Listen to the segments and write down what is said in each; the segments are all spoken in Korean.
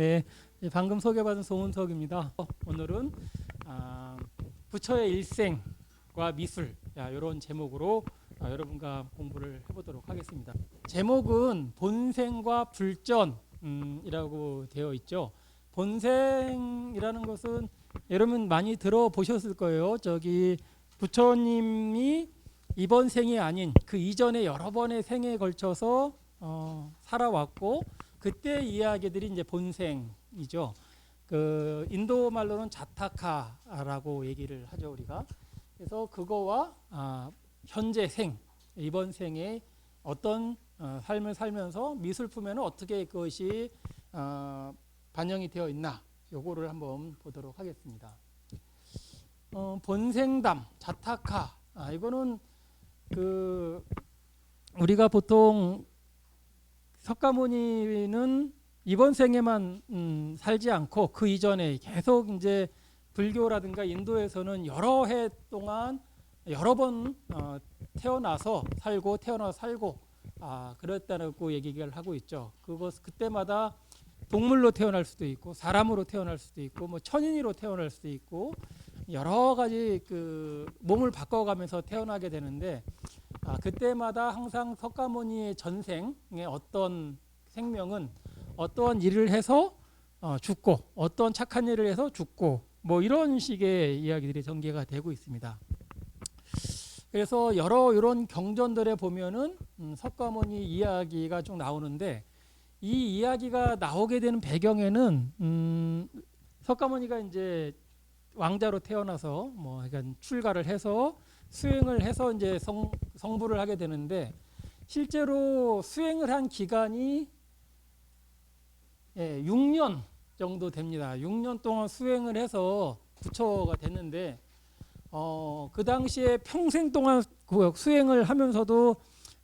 네, 방금 소개받은 송은석입니다. 오늘은 부처의 일생과 미술 이런 제목으로 여러분과 공부를 해보도록 하겠습니다. 제목은 본생과 불전이라고 되어 있죠. 본생이라는 것은 여러분 많이 들어보셨을 거예요. 저기 부처님이 이번 생이 아닌 그 이전에 여러 번의 생에 걸쳐서 살아왔고, 그때 이야기들이 이제 본생이죠. 그 인도 말로는 자타카라고 얘기를 하죠, 우리가. 그래서 그거와 현재 생, 이번 생에 어떤 삶을 살면서 미술품에는 어떻게 그것이 반영이 되어 있나, 요거를 한번 보도록 하겠습니다. 본생담, 자타카, 이거는 그 우리가 보통 석가모니는 이번 생에만 살지 않고 그 이전에 계속 이제 불교라든가 인도에서는 여러 해 동안 여러 번 태어나서 살고 그랬다고 얘기를 하고 있죠. 그때마다 동물로 태어날 수도 있고 사람으로 태어날 수도 있고 뭐 천인으로 태어날 수도 있고 여러 가지 그 몸을 바꿔가면서 태어나게 되는데, 그때마다 항상 석가모니의 전생의 어떤 생명은 어떠한 일을 해서 죽고 어떤 착한 일을 해서 죽고 뭐 이런 식의 이야기들이 전개가 되고 있습니다. 그래서 여러 이런 경전들에 보면은 석가모니 이야기가 쭉 나오는데, 이 이야기가 나오게 되는 배경에는 석가모니가 이제 왕자로 태어나서 뭐 그러니까 출가를 해서 수행을 해서 이제 성부를 하게 되는데, 실제로 수행을 한 기간이 6년 정도 됩니다. 6년 동안 수행을 해서 부처가 됐는데, 그 당시에 평생 동안 수행을 하면서도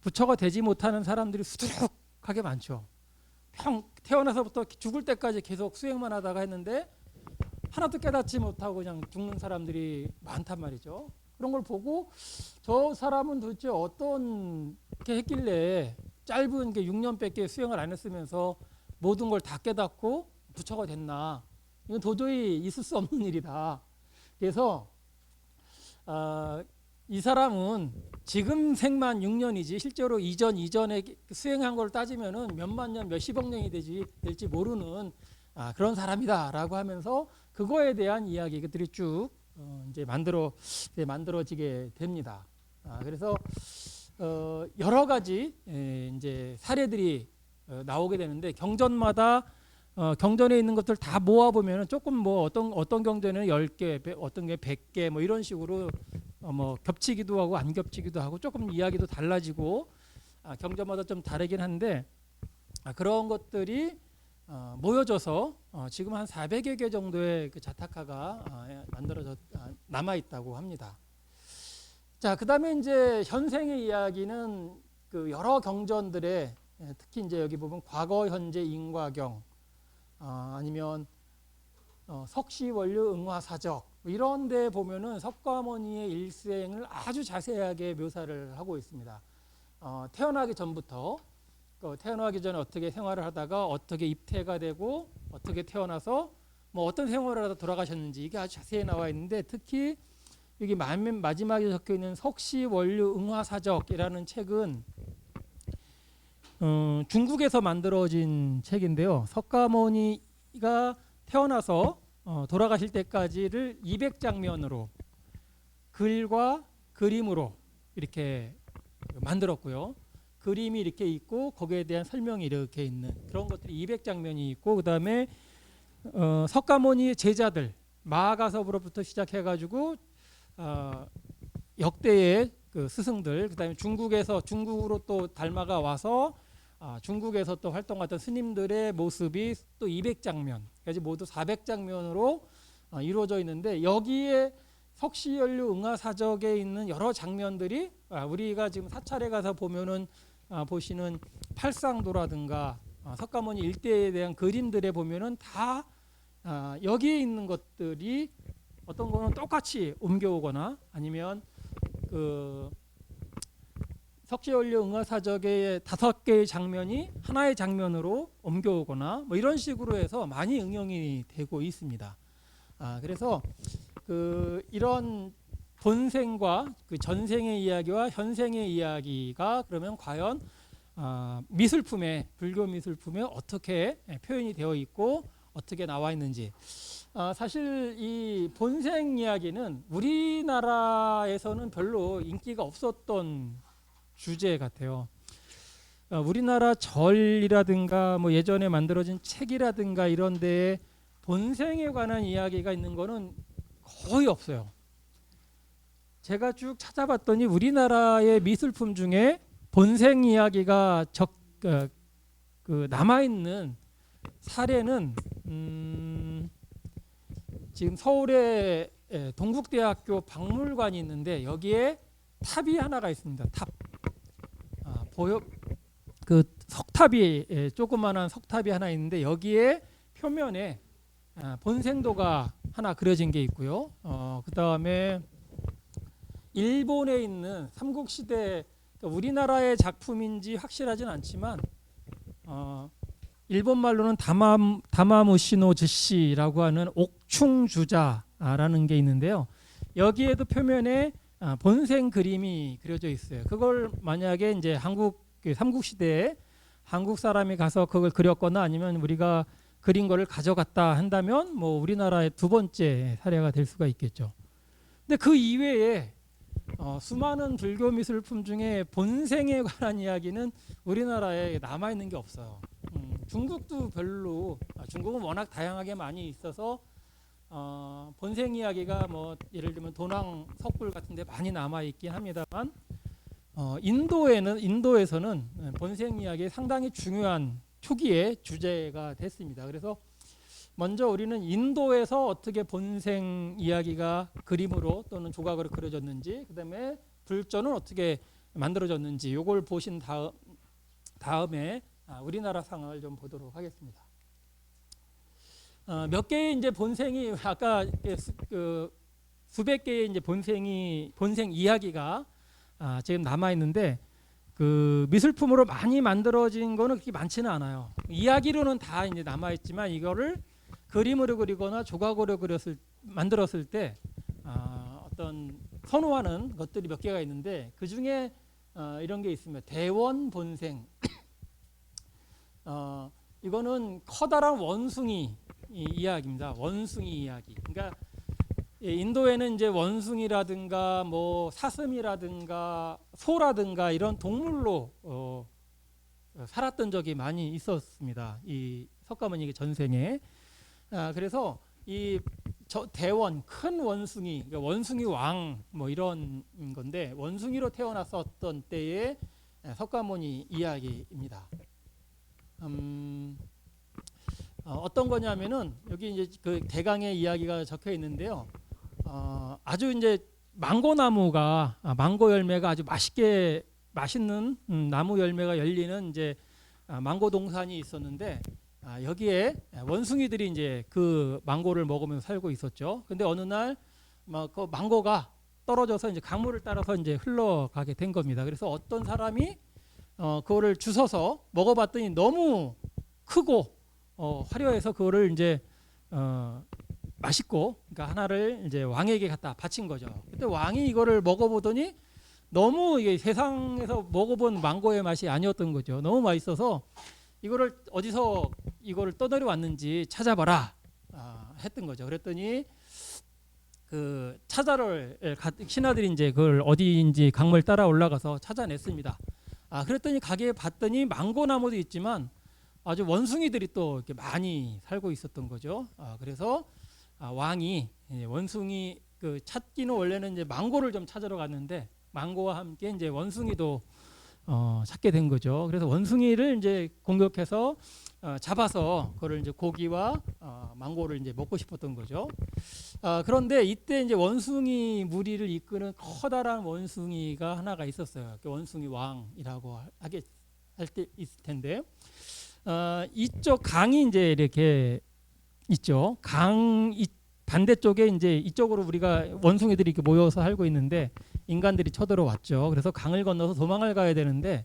부처가 되지 못하는 사람들이 수두룩하게 많죠. 태어나서부터 죽을 때까지 계속 수행만 하다가 했는데 하나도 깨닫지 못하고 그냥 죽는 사람들이 많단 말이죠. 그런 걸 보고 저 사람은 도대체 어떻게 했길래 짧은 게 6년밖에 수행을 안 했으면서 모든 걸 다 깨닫고 부처가 됐나. 이건 도저히 있을 수 없는 일이다. 그래서 이 사람은 지금 생만 6년이지 실제로 이전에 수행한 걸 따지면은 몇만 년, 몇십억 년이 될지 모르는 그런 사람이다라고 하면서 그거에 대한 이야기들이 쭉 이제 만들어지게 됩니다. 그래서 여러 가지 이제 사례들이 나오게 되는데, 경전마다 경전에 있는 것들 다 모아 보면은 조금 뭐 어떤 경전에는 10개, 어떤 게 100개 뭐 이런 식으로 뭐 겹치기도 하고 안 겹치기도 하고 조금 이야기도 달라지고 경전마다 좀 다르긴 한데, 그런 것들이 모여져서 지금 한 400여 개 정도의 그 자타카가 남아 있다고 합니다. 자, 그다음에 이제 현생의 이야기는 그 여러 경전들에 특히 이제 여기 보면 과거, 현재, 인과경, 아니면 석시원류, 응화사적 이런 데 보면은 석가모니의 일생을 아주 자세하게 묘사를 하고 있습니다. 태어나기 전부터 태어나기 전에 어떻게 생활을 하다가 어떻게 입퇴가 되고 어떻게 태어나서 뭐 어떤 생활을 하다 돌아가셨는지 이게 아주 자세히 나와 있는데, 특히 여기 마지막에 적혀 있는 석시원류, 응화사적이라는 책은 중국에서 만들어진 책인데요. 석가모니가 태어나서 돌아가실 때까지를 200장면으로 글과 그림으로 이렇게 만들었고요. 그림이 이렇게 있고 거기에 대한 설명이 이렇게 있는 그런 것들이 200장면이 있고, 그다음에 석가모니의 제자들 마하가섭으로부터 시작해가지고 역대의 그 스승들, 그다음에 중국으로 또 달마가 와서 중국에서 또 활동했던 스님들의 모습이 또 200장면, 그래서 모두 400장면으로 이루어져 있는데, 여기에 석시연류 응화사적에 있는 여러 장면들이 우리가 지금 사찰에 가서 보면은 보시는 팔상도라든가 석가모니 일대에 대한 그림들에 보면은 다 여기에 있는 것들이 어떤 거는 똑같이 옮겨오거나 아니면 그 석시원료 응하사적의 5개의 장면이 하나의 장면으로 옮겨오거나 뭐 이런 식으로 해서 많이 응용이 되고 있습니다. 그래서 이런 본생과 그 전생의 이야기와 현생의 이야기가 그러면 과연 미술품에, 불교 미술품에 어떻게 표현이 되어 있고 어떻게 나와 있는지. 사실 이 본생 이야기는 우리나라에서는 별로 인기가 없었던 주제 같아요. 우리나라 절이라든가 뭐 예전에 만들어진 책이라든가 이런 데에 본생에 관한 이야기가 있는 거는 거의 없어요. 제가 쭉 찾아봤더니 우리나라의 미술품 중에 본생 이야기가 남아있는 사례는 지금 서울에 동국대학교 박물관이 있는데 여기에 탑이 하나가 있습니다. 탑. 그 석탑이 조그마한 석탑이 하나 있는데 여기에 표면에 본생도가 하나 그려진 게 있고요. 그 다음에 일본에 있는 삼국시대, 그러니까 우리나라의 작품인지 확실하진 않지만 일본 말로는 다마무시노 즈시라고 하는 옥충주자라는 게 있는데요. 여기에도 표면에 본생 그림이 그려져 있어요. 그걸 만약에 이제 삼국시대에 한국 사람이 가서 그걸 그렸거나 아니면 우리가 그린 거를 가져갔다 한다면 뭐 우리나라의 두 번째 사례가 될 수가 있겠죠. 근데 그 이외에 수많은 불교 미술품 중에 본생에 관한 이야기는 우리나라에 남아 있는 게 없어요. 중국도 별로, 중국은 워낙 다양하게 많이 있어서 본생 이야기가 뭐 예를 들면 도낭 석굴 같은데 많이 남아 있긴 합니다만 인도에서는 본생 이야기 상당히 중요한 초기의 주제가 됐습니다. 그래서 먼저 우리는 인도에서 어떻게 본생 이야기가 그림으로 또는 조각으로 그려졌는지, 그다음에 불전은 어떻게 만들어졌는지 요걸 보신 다음에 우리나라 상황을 좀 보도록 하겠습니다. 몇 개의 이제 본생이 아까 수백 개의 이제 본생 이야기가 지금 남아 있는데 그 미술품으로 많이 만들어진 거는 그렇게 많지는 않아요. 이야기로는 다 이제 남아 있지만 이거를 그림으로 그리거나 조각으로 만들었을 때 어떤 선호하는 것들이 몇 개가 있는데 그 중에 이런 게 있습니다. 대원 본생. 이거는 커다란 원숭이 이야기입니다. 원숭이 이야기. 그러니까 인도에는 이제 원숭이라든가 뭐 사슴이라든가 소라든가 이런 동물로 살았던 적이 많이 있었습니다. 이 석가모니 전생에. 그래서 이 대원 큰 원숭이, 그러니까 원숭이 왕 뭐 이런 건데 원숭이로 태어났었던 때의 석가모니 이야기입니다. 어떤 거냐면은 여기 이제 그 대강의 이야기가 적혀 있는데요. 아주 이제 망고나무가 망고 열매가 아주 맛있는 나무 열매가 열리는 이제 망고 동산이 있었는데 여기에 원숭이들이 이제 그 망고를 먹으면서 살고 있었죠. 근데 어느 날 그 망고가 떨어져서 이제 강물을 따라서 이제 흘러가게 된 겁니다. 그래서 어떤 사람이 그거를 주워서 먹어봤더니 너무 크고 화려해서 그거를 이제 맛있고, 그러니까 하나를 이제 왕에게 갖다 바친 거죠. 그때 왕이 이거를 먹어보더니 너무 이게 세상에서 먹어본 망고의 맛이 아니었던 거죠. 너무 맛있어서 이거를 어디서 이거를 떠들여 왔는지 찾아봐라 했던 거죠. 그랬더니 그 신하들이 이제 그걸 어디인지 강물 따라 올라가서 찾아냈습니다. 그랬더니 가게에 봤더니 망고나무도 있지만 아주 원숭이들이 또 이렇게 많이 살고 있었던 거죠. 그래서 왕이 원숭이 그 찾기는 원래는 이제 망고를 좀 찾으러 갔는데 망고와 함께 이제 원숭이도 찾게 된 거죠. 그래서 원숭이를 이제 공격해서 잡아서 그걸 이제 고기와 망고를 이제 먹고 싶었던 거죠. 그런데 이때 이제 원숭이 무리를 이끄는 커다란 원숭이가 하나가 있었어요. 원숭이 왕이라고 할 때 있을 텐데 이쪽 강이 이제 이렇게 있죠. 강 반대쪽에 이제 이쪽으로 우리가 원숭이들이 이렇게 모여서 살고 있는데 인간들이 쳐들어왔죠. 그래서 강을 건너서 도망을 가야 되는데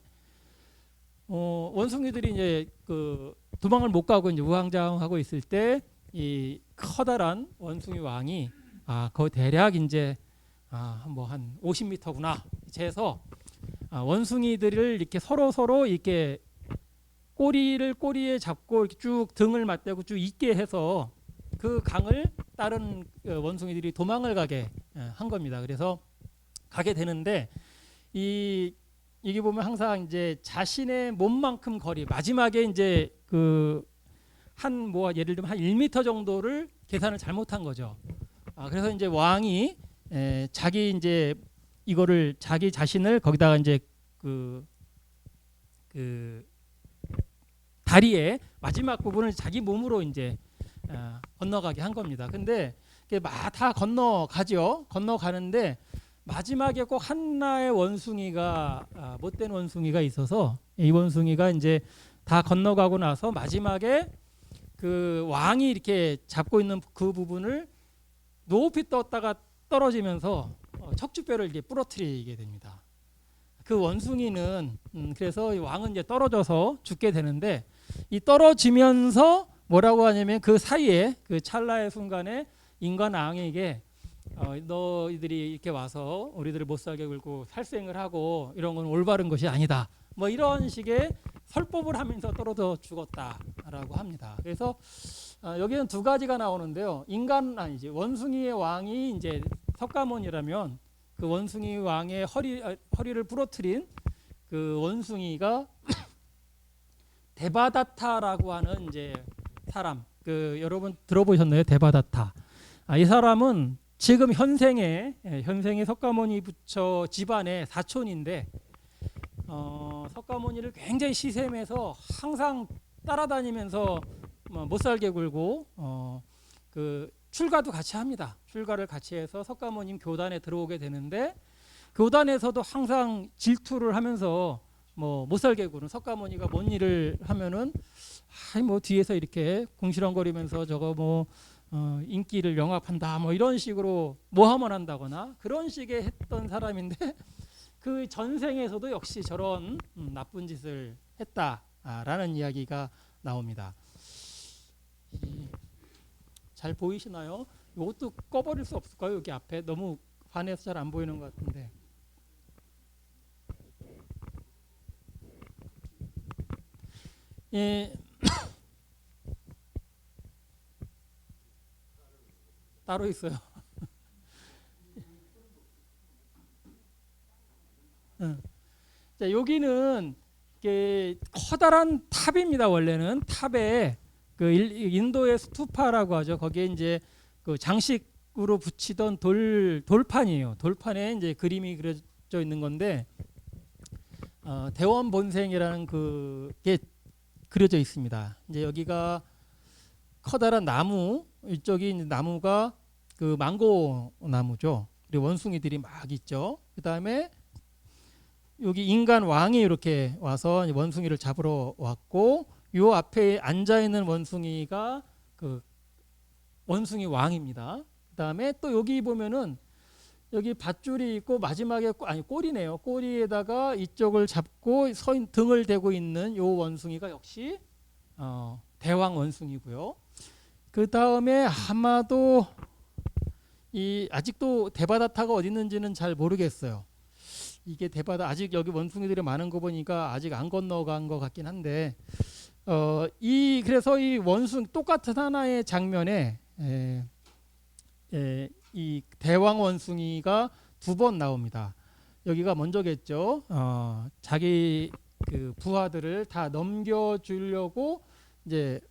원숭이들이 이제 그 도망을 못 가고 이제 우왕좌왕하고 있을 때 이 커다란 원숭이 왕이 그 대략 이제 뭐 한 50m구나 재서 원숭이들을 이렇게 서로 이렇게 꼬리에 잡고 이렇게 쭉 등을 맞대고 쭉 있게 해서 그 강을 다른 원숭이들이 도망을 가게 한 겁니다. 그래서 가게 되는데 이게 보면 항상 이제 자신의 몸만큼 거리 마지막에 이제 그 뭐 예를 들면 한 1m 정도를 계산을 잘못한 거죠. 그래서 이제 왕이 자기 이제 이거를 자기 자신을 거기다가 이제 그 다리의 마지막 부분을 자기 몸으로 이제 건너가게 한 겁니다. 근데 다 건너가죠. 건너가는데 마지막에 꼭 하나의 원숭이가 못된 원숭이가 있어서 이 원숭이가 이제 다 건너가고 나서 마지막에 그 왕이 이렇게 잡고 있는 그 부분을 높이 떴다가 떨어지면서 척추뼈를 이게 부러뜨리게 됩니다. 그 원숭이는 그래서 이 왕은 이제 떨어져서 죽게 되는데 이 떨어지면서 뭐라고 하냐면 그 사이에 그 찰나의 순간에 인간 왕에게 너희들이 이렇게 와서 우리들을 못 살게 굴고 살생을 하고 이런 건 올바른 것이 아니다. 뭐 이런 식의 설법을 하면서 떨어져 죽었다라고 합니다. 그래서 여기는 두 가지가 나오는데요. 원숭이의 왕이 이제 석가모니라면 그 원숭이 왕의 허리를 부러뜨린 그 원숭이가 데바다타라고 하는 이제 사람. 여러분 들어보셨나요? 데바다타. 이 사람은 지금 현생의 석가모니 부처 집안의 사촌인데 석가모니를 굉장히 시샘해서 항상 따라다니면서 못 살게 굴고 그 출가도 같이 합니다. 출가를 같이 해서 석가모님 교단에 들어오게 되는데 교단에서도 항상 질투를 하면서 못 살게 구는 석가모니가 뭔 일을 하면은 뭐 뒤에서 이렇게 궁시렁거리면서 저거 인기를 영합한다 뭐 이런 식으로 모함을 한다거나 그런 식의 했던 사람인데 그 전생에서도 역시 저런 나쁜 짓을 했다라는 이야기가 나옵니다. 잘 보이시나요? 이것도 꺼버릴 수 없을까요? 여기 앞에 너무 환해서 잘 안 보이는 것 같은데. 따로 있어요. 자, 여기는 커다란 탑입니다. 원래는 탑에 그 인도의 스투파라고 하죠. 거기에 이제 그 장식으로 붙이던 돌판이에요. 돌판에 이제 그림이 그려져 있는 건데 대원본생이라는 그게 그려져 있습니다. 이제 여기가 커다란 나무, 이쪽이 이제 나무가 그 망고 나무죠. 그리고 원숭이들이 막 있죠. 그 다음에 여기 인간 왕이 이렇게 와서 원숭이를 잡으러 왔고, 요 앞에 앉아 있는 원숭이가 그 원숭이 왕입니다. 그 다음에 또 여기 보면은 여기 밧줄이 있고 마지막에 꼬리네요. 꼬리에다가 이쪽을 잡고 등을 대고 있는 요 원숭이가 역시 대왕 원숭이고요. 그 다음에 아마도 아직도 데바다타가 어디 있는지는 잘 모르겠어요. 이게 아직 여기 원숭이들이 많은 거 보니까 아직 안 건너간 것 같긴 한데 그래서 이 똑같은 하나의 장면에 이 대왕 원숭이가 두 번 나옵니다. 여기가 먼저겠죠. 자기 그 부하들을 다 넘겨주려고 이제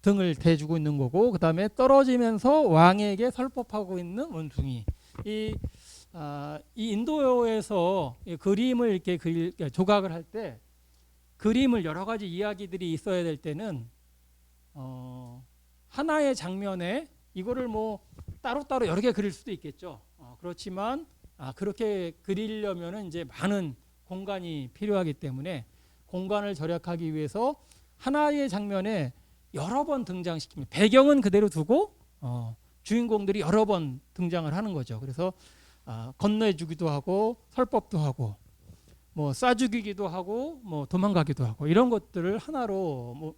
등을 대주고 있는 거고, 그 다음에 떨어지면서 왕에게 설법하고 있는 원숭이. 이 인도에서 그림을 이렇게 조각을 할 때 그림을 여러 가지 이야기들이 있어야 될 때는 하나의 장면에 이거를 따로따로 여러 개 그릴 수도 있겠죠. 그렇지만 그렇게 그리려면은 이제 많은 공간이 필요하기 때문에 공간을 절약하기 위해서 하나의 장면에 여러 번 등장시킵니다. 배경은 그대로 두고 주인공들이 여러 번 등장을 하는 거죠. 그래서 건네주기도 하고 설법도 하고 뭐 쏴죽이기도 하고 뭐 도망가기도 하고 이런 것들을 하나로 뭐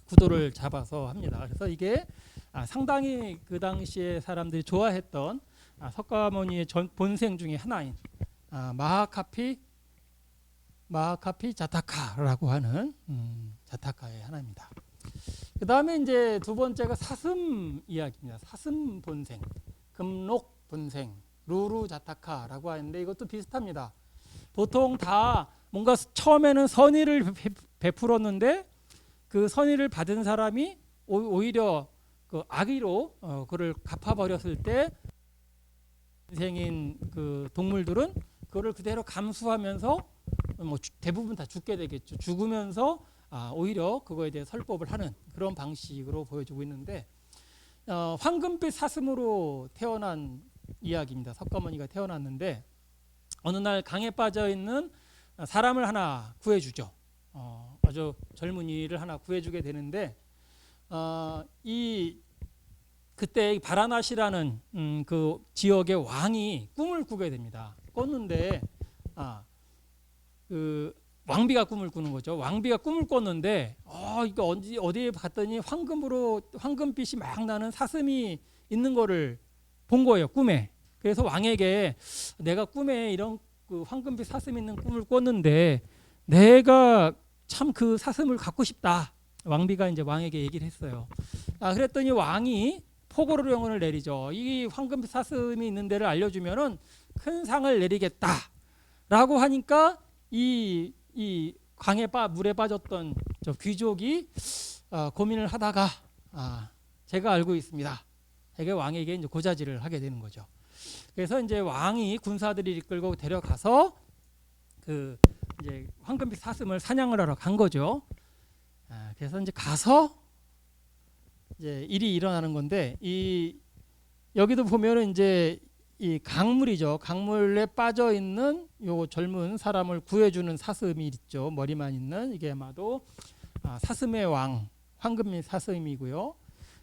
구도를 잡아서 합니다. 그래서 이게 상당히 그 당시에 사람들이 좋아했던 석가모니의 본생 중에 하나인 마하카피 자타카라고 하는 자타카의 하나입니다. 그 다음에 이제 두 번째가 사슴 이야기입니다. 사슴 본생, 금록 본생, 루루 자타카라고 하는데 이것도 비슷합니다. 보통 다 뭔가 처음에는 선의를 베풀었는데 그 선의를 받은 사람이 오히려 그 악의로 그를 갚아버렸을 때 인생인 그 동물들은 그거를 그대로 감수하면서 뭐 대부분 다 죽게 되겠죠. 죽으면서 오히려 그거에 대해 설법을 하는 그런 방식으로 보여주고 있는데 황금빛 사슴으로 태어난 이야기입니다. 석가모니가 태어났는데 어느 날 강에 빠져 있는 사람을 하나 구해주죠. 아주 젊은이를 하나 구해주게 되는데 그때 바라나시라는 그 지역의 왕이 꿈을 꾸게 됩니다. 꿨는데 그 왕비가 꿈을 꾸는 거죠. 왕비가 꿈을 꿨는데 이거 어디에 갔더니 황금빛이 막 나는 사슴이 있는 거를 본 거예요. 꿈에. 그래서 왕에게 내가 꿈에 이런 그 황금빛 사슴 있는 꿈을 꿨는데 내가 참 그 사슴을 갖고 싶다. 왕비가 이제 왕에게 얘기를 했어요. 그랬더니 왕이 포고령을 내리죠. 이 황금빛 사슴이 있는 데를 알려주면은 큰 상을 내리겠다라고 하니까 이 물에 빠졌던 저 귀족이 고민을 하다가 제가 알고 있습니다. 되게 왕에게 이제 고자질을 하게 되는 거죠. 그래서 이제 왕이 군사들이 이끌고 데려가서 그 이제 황금빛 사슴을 사냥을 하러 간 거죠. 그래서 이제 가서 이제 일이 일어나는 건데 여기도 보면은 이제 이 강물이죠. 강물에 빠져 있는 요 젊은 사람을 구해주는 사슴이 있죠. 머리만 있는 이게 아마도 사슴의 왕 황금빛 사슴이고요.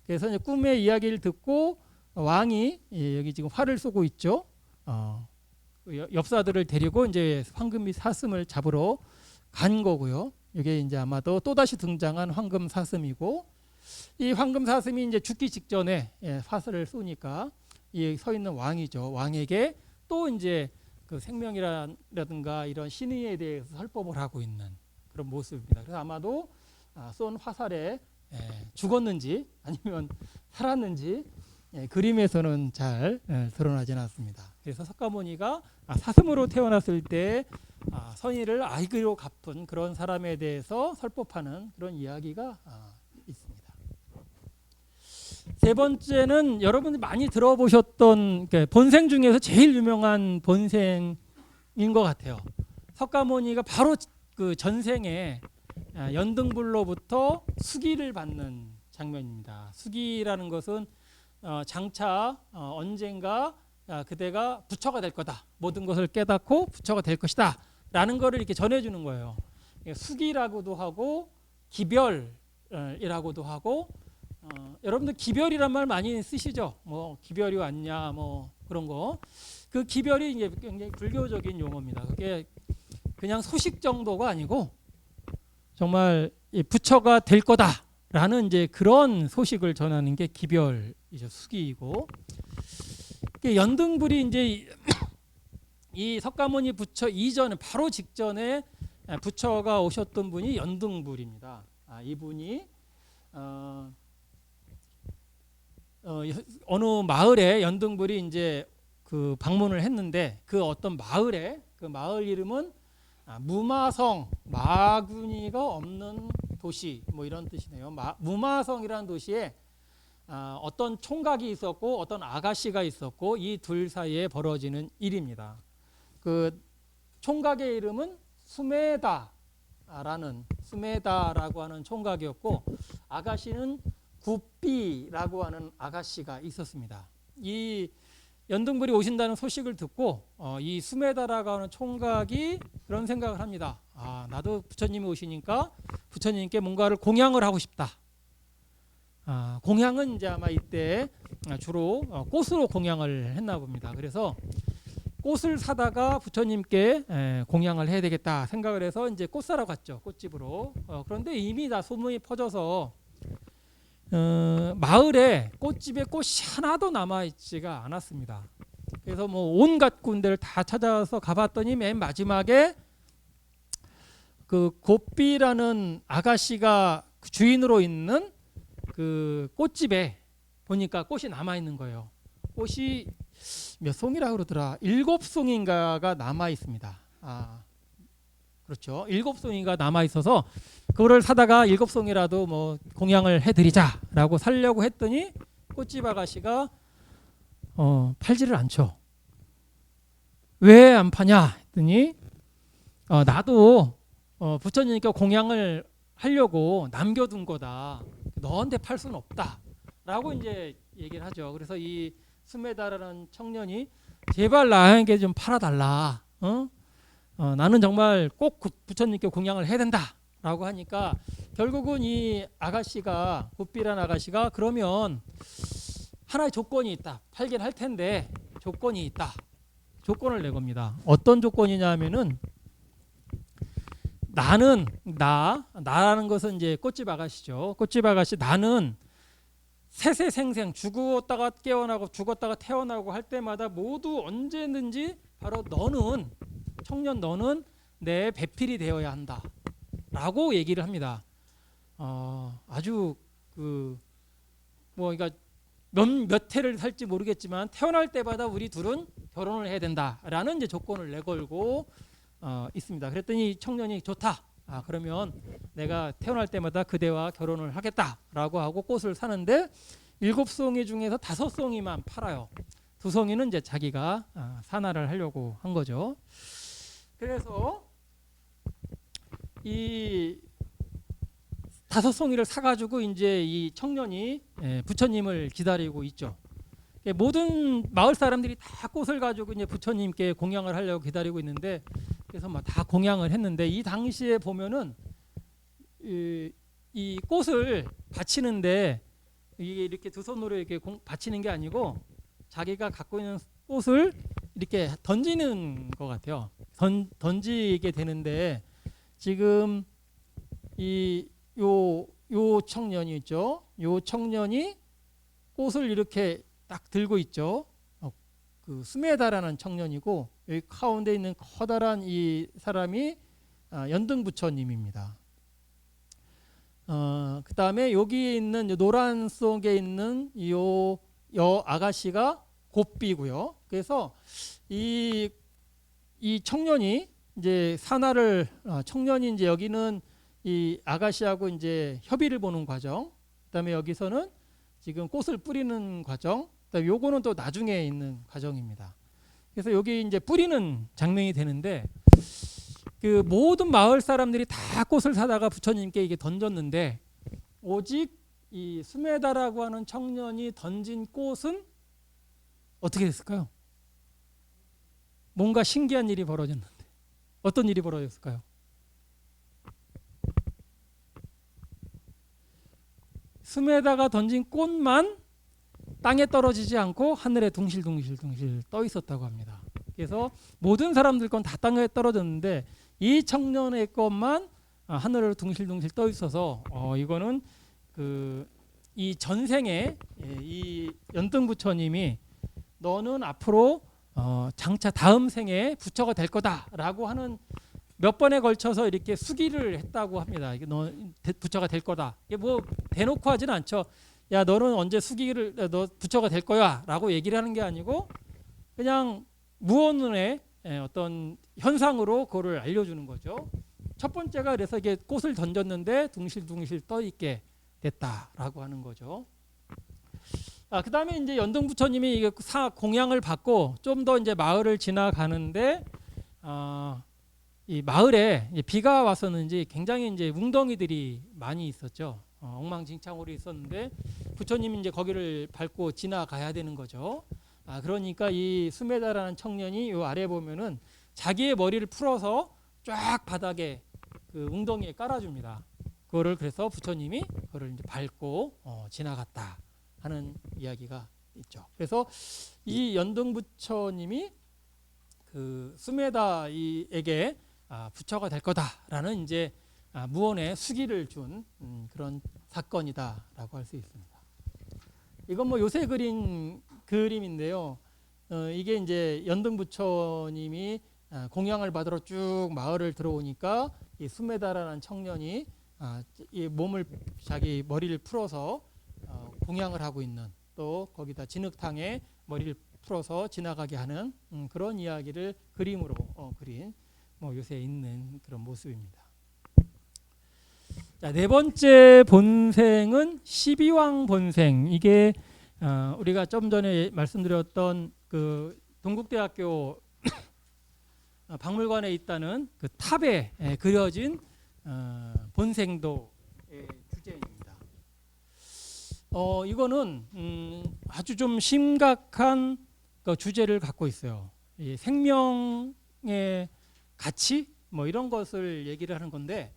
그래서 이제 꿈의 이야기를 듣고 왕이 여기 지금 활을 쏘고 있죠. 엽사들을 데리고 이제 황금빛 사슴을 잡으러 간 거고요. 이게 이제 아마도 또 다시 등장한 황금 사슴이고 이 황금 사슴이 이제 죽기 직전에 화살을 쏘니까 이 서 있는 왕이죠. 왕에게 또 이제 그 생명이라든가 이런 신의에 대해서 설법을 하고 있는 그런 모습입니다. 그래서 아마도 쏜 화살에 죽었는지 아니면 살았는지 그림에서는 잘 드러나지 않았습니다. 그래서 석가모니가 사슴으로 태어났을 때 선의를 악의로 갚은 그런 사람에 대해서 설법하는 그런 이야기가 있습니다. 세 번째는 여러분이 많이 들어보셨던 본생 중에서 제일 유명한 본생인 것 같아요. 석가모니가 바로 그 전생에 연등불로부터 수기를 받는 장면입니다. 수기라는 것은 장차 언젠가 그대가 부처가 될 거다. 모든 것을 깨닫고 부처가 될 것이다. 라는 것을 이렇게 전해주는 거예요. 수기라고도 하고 기별이라고도 하고 여러분들 기별이란 말 많이 쓰시죠? 뭐 기별이 왔냐 뭐 그런 거. 그 기별이 이제 굉장히 불교적인 용어입니다. 그게 그냥 소식 정도가 아니고 정말 부처가 될 거다라는 이제 그런 소식을 전하는 게 기별이죠. 수기이고. 연등불이 이제 이 석가모니 부처 이전에 바로 직전에 부처가 오셨던 분이 연등불입니다. 이분이 어느 마을에 연등불이 이제 그 방문을 했는데 그 어떤 마을에 그 마을 이름은 무마성 마구니가 없는 도시 뭐 이런 뜻이네요. 무마성이라는 도시에 어떤 총각이 있었고 어떤 아가씨가 있었고 이 둘 사이에 벌어지는 일입니다. 그 총각의 이름은 수메다라고 하는 총각이었고 아가씨는 구삐라고 하는 아가씨가 있었습니다. 이 연등불이 오신다는 소식을 듣고 이 수메다라고 하는 총각이 그런 생각을 합니다. 나도 부처님이 오시니까 부처님께 뭔가를 공양을 하고 싶다. 공양은 이제 아마 이때 주로 꽃으로 공양을 했나 봅니다. 그래서 꽃을 사다가 부처님께 공양을 해야 되겠다 생각을 해서 이제 꽃 사러 갔죠. 꽃집으로. 그런데 이미 다 소문이 퍼져서 마을에 꽃집에 꽃이 하나도 남아있지가 않았습니다. 그래서 뭐 온갖 군데를 다 찾아서 가봤더니 맨 마지막에 그 곱비라는 아가씨가 주인으로 있는 그 꽃집에 보니까 꽃이 남아 있는 거예요. 꽃이 몇 송이라 그러더라. 7송인가가 남아 있습니다. 그렇죠. 7송이가 남아 있어서 그거를 사다가 7송이라도 뭐 공양을 해드리자라고 살려고 했더니 꽃집 아가씨가 팔지를 않죠. 왜 안 파냐 했더니 나도 부처님께 공양을 하려고 남겨둔 거다. 너한테 팔 수는 없다라고 이제 얘기를 하죠. 그래서 이 스메다라는 청년이 제발 나에게 좀 팔아달라. 나는 정말 꼭 부처님께 공양을 해야 된다라고 하니까 결국은 이 아가씨가 곱비란 아가씨가 그러면 하나의 조건이 있다. 팔긴 할 텐데 조건이 있다. 조건을 내겁니다. 어떤 조건이냐면은 나라는 것은 이제 꽃집 아가씨죠. 꽃집 아가씨 나는 세세생생 죽었다가 깨어나고 죽었다가 태어나고 할 때마다 모두 언제든지 바로 너는 청년 너는 내 배필이 되어야 한다라고 얘기를 합니다. 아주 그러니까 몇 해를 살지 모르겠지만 태어날 때마다 우리 둘은 결혼을 해야 된다라는 이제 조건을 내걸고 있습니다. 그랬더니 청년이 좋다. 그러면 내가 태어날 때마다 그대와 결혼을 하겠다라고 하고 꽃을 사는데 7송이 중에서 5송이만 팔아요. 2송이는 이제 자기가 산화를 하려고 한 거죠. 그래서 이 5송이를 사가지고 이제 이 청년이 부처님을 기다리고 있죠. 모든 마을 사람들이 다 꽃을 가지고 이제 부처님께 공양을 하려고 기다리고 있는데 그래서 막 다 공양을 했는데 이 당시에 보면은 이 꽃을 바치는데 이게 이렇게 두 손으로 이렇게 바치는 게 아니고 자기가 갖고 있는 꽃을 이렇게 던지는 것 같아요. 던지게 되는데 지금 요 청년이 있죠. 요 청년이 꽃을 이렇게 딱 들고 있죠. 그 수메다라는 청년이고 여기 가운데 있는 커다란 이 사람이 연등부처님입니다. 그 다음에 여기 있는 노란 속에 있는 여 아가씨가 곱비고요. 그래서 이 청년이 이제 산화를 청년이 이제 여기는 이 아가씨하고 이제 협의를 보는 과정. 그다음에 여기서는 지금 꽃을 뿌리는 과정. 그다음에 요거는 또 나중에 있는 과정입니다. 그래서 여기 이제 뿌리는 장면이 되는데 그 모든 마을 사람들이 다 꽃을 사다가 부처님께 이게 던졌는데 오직 이 수메다라고 하는 청년이 던진 꽃은 어떻게 됐을까요? 뭔가 신기한 일이 벌어졌는데 어떤 일이 벌어졌을까요? 수메다가 던진 꽃만 땅에 떨어지지 않고 하늘에 둥실둥실 떠 있었다고 합니다. 그래서 모든 사람들 건 다 땅에 떨어졌는데 이 청년의 것만 하늘을 둥실둥실 떠 있어서 이거는 이 전생에 이 연등부처님이 너는 앞으로 장차 다음 생에 부처가 될 거다라고 하는 몇 번에 걸쳐서 이렇게 수기를 했다고 합니다. 이게 너 부처가 될 거다. 이게 뭐 대놓고 하진 않죠. 야 너는 언제 너 부처가 될 거야라고 얘기를 하는 게 아니고 그냥 무언의 어떤 현상으로 그거를 알려주는 거죠. 첫 번째가 그래서 이게 꽃을 던졌는데 둥실둥실 떠 있게 됐다라고 하는 거죠. 그 다음에 이제 연등부처님이 이게 공양을 받고 좀 더 이제 마을을 지나가는데 이 마을에 비가 왔었는지 굉장히 이제 웅덩이들이 많이 있었죠. 엉망진창으로 있었는데 부처님이 이제 거기를 밟고 지나가야 되는 거죠. 그러니까 이 수메다라는 청년이 요 아래 보면은 자기의 머리를 풀어서 쫙 바닥에 그 웅덩이에 깔아줍니다. 그거를 그래서 부처님이 그거를 이제 밟고 지나갔다 하는 이야기가 있죠. 그래서 이 연등부처님이 그 수메다에게 부처가 될 거다라는 이제 무언의 수기를 준 그런 사건이다라고 할 수 있습니다. 이건 뭐 요새 그린 그림인데요. 이게 이제 연등부처님이 공양을 받으러 쭉 마을을 들어오니까 이 수메다라는 청년이 이 몸을 자기 머리를 풀어서 공양을 하고 있는, 또 거기다 진흙탕에 머리를 풀어서 지나가게 하는 그런 이야기를 그림으로 그린 뭐 요새 있는 그런 모습입니다. 자, 네 번째 본생은 12왕 본생. 이게 우리가 좀 전에 말씀드렸던 그 동국대학교 박물관에 있다는 그 탑에 그려진 본생도의 주제입니다. 이거는 아주 좀 심각한 그 주제를 갖고 있어요. 이 생명의 가치 뭐 이런 것을 얘기를 하는 건데,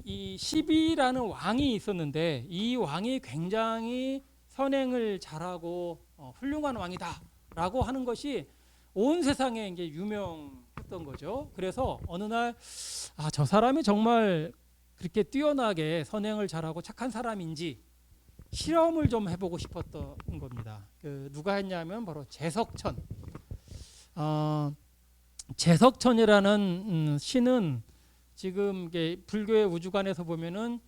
이 시비라는 왕이 있었는데 이 왕이 굉장히 선행을 잘하고 훌륭한 왕이다라고 하는 것이 온 세상에 이제 유명했던 거죠. 그래서 어느 날 저 사람이 정말 그렇게 뛰어나게 선행을 잘하고 착한 사람인지 실험을 좀 해보고 싶었던 겁니다. 누가 했냐면 바로 제석천. 제석천이라는 신은 지금 이게 불교의 우주관에서 보면은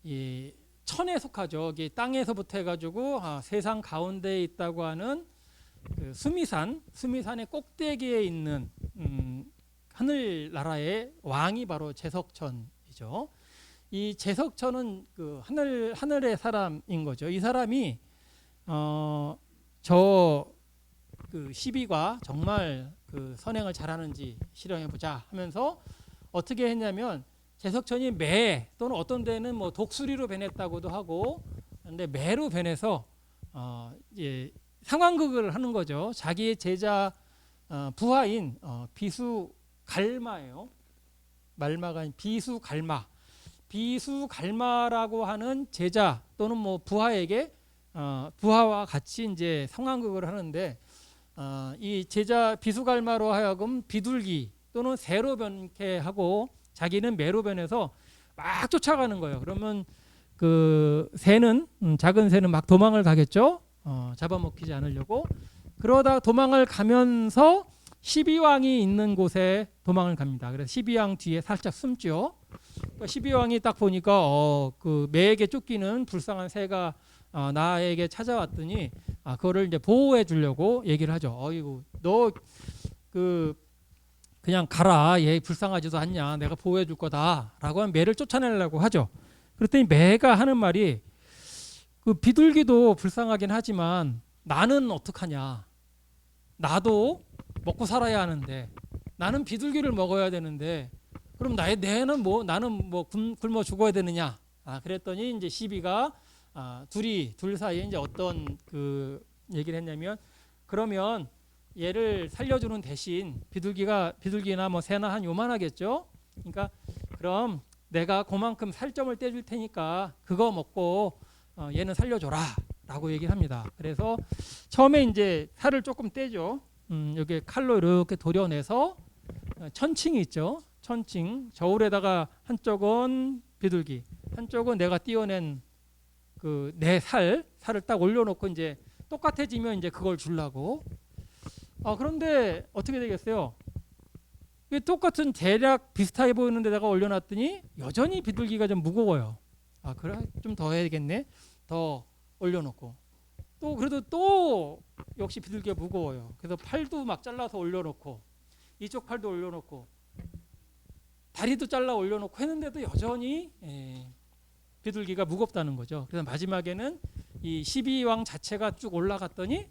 이 천에 속하죠. 이게 땅에서부터 해가지고 세상 가운데에 있다고 하는 그 수미산의 꼭대기에 있는 하늘나라의 왕이 바로 제석천이죠. 이 제석천은 그 하늘의 사람인 거죠. 이 사람이 그 시비가 정말 그 선행을 잘하는지 실험해보자 하면서 어떻게 했냐면, 제석천이 매 또는 어떤 데는 뭐 독수리로 변했다고도 하고, 근데 매로 변해서 이제 상황극을 하는 거죠. 자기의 제자 부하인 비수갈마예요. 말마가 아닌 비수갈마. 비수갈마라고 하는 제자 또는 뭐 부하에게 부하와 같이 이제 상황극을 하는데, 이 제자 비수갈마로 하여금 비둘기 또는 새로 변케 하고 자기는 매로 변해서 막 쫓아가는 거예요. 그러면 그 새는 작은 새는 막 도망을 가겠죠. 잡아먹히지 않으려고. 그러다 도망을 가면서 12왕이 있는 곳에 도망을 갑니다. 그래서 12왕 뒤에 살짝 숨죠. 그러니까 12왕이 딱 보니까 그 매에게 쫓기는 불쌍한 새가 나에게 찾아왔더니 그거를 이제 보호해 주려고 얘기를 하죠. 어이구, 너 그냥 가라. 얘 불쌍하지도 않냐. 내가 보호해 줄 거다라고 하면 매를 쫓아내려고 하죠. 그랬더니 매가 하는 말이, 그 비둘기도 불쌍하긴 하지만 나는 어떡하냐. 나도 먹고 살아야 하는데, 나는 비둘기를 먹어야 되는데, 그럼 나는 뭐 굶어 죽어야 되느냐. 그랬더니 이제 시비가 둘 사이에 이제 어떤 그 얘기를 했냐면, 그러면 얘를 살려주는 대신 비둘기나 뭐 새나 한 요만하겠죠. 그러니까 그럼 내가 그만큼 살점을 떼줄 테니까 그거 먹고 얘는 살려줘라라고 얘기를 합니다. 그래서 처음에 이제 살을 조금 떼죠. 여기 칼로 이렇게 도려내서 천칭이 있죠. 천칭, 저울에다가 한쪽은 비둘기, 한쪽은 내가 띄어낸 그 내 살을 딱 올려놓고 이제 똑같아지면 이제 그걸 주려고. 그런데 어떻게 되겠어요? 똑같은 대략 비슷하게 보이는 데다가 올려놨더니 여전히 비둘기가 좀 무거워요. 그래? 좀 더 해야겠네. 더 올려놓고. 또 그래도 또 역시 비둘기가 무거워요. 그래서 팔도 막 잘라서 올려놓고, 이쪽 팔도 올려놓고, 다리도 잘라 올려놓고 했는데도 여전히 비둘기가 무겁다는 거죠. 그래서 마지막에는 이 12왕 자체가 쭉 올라갔더니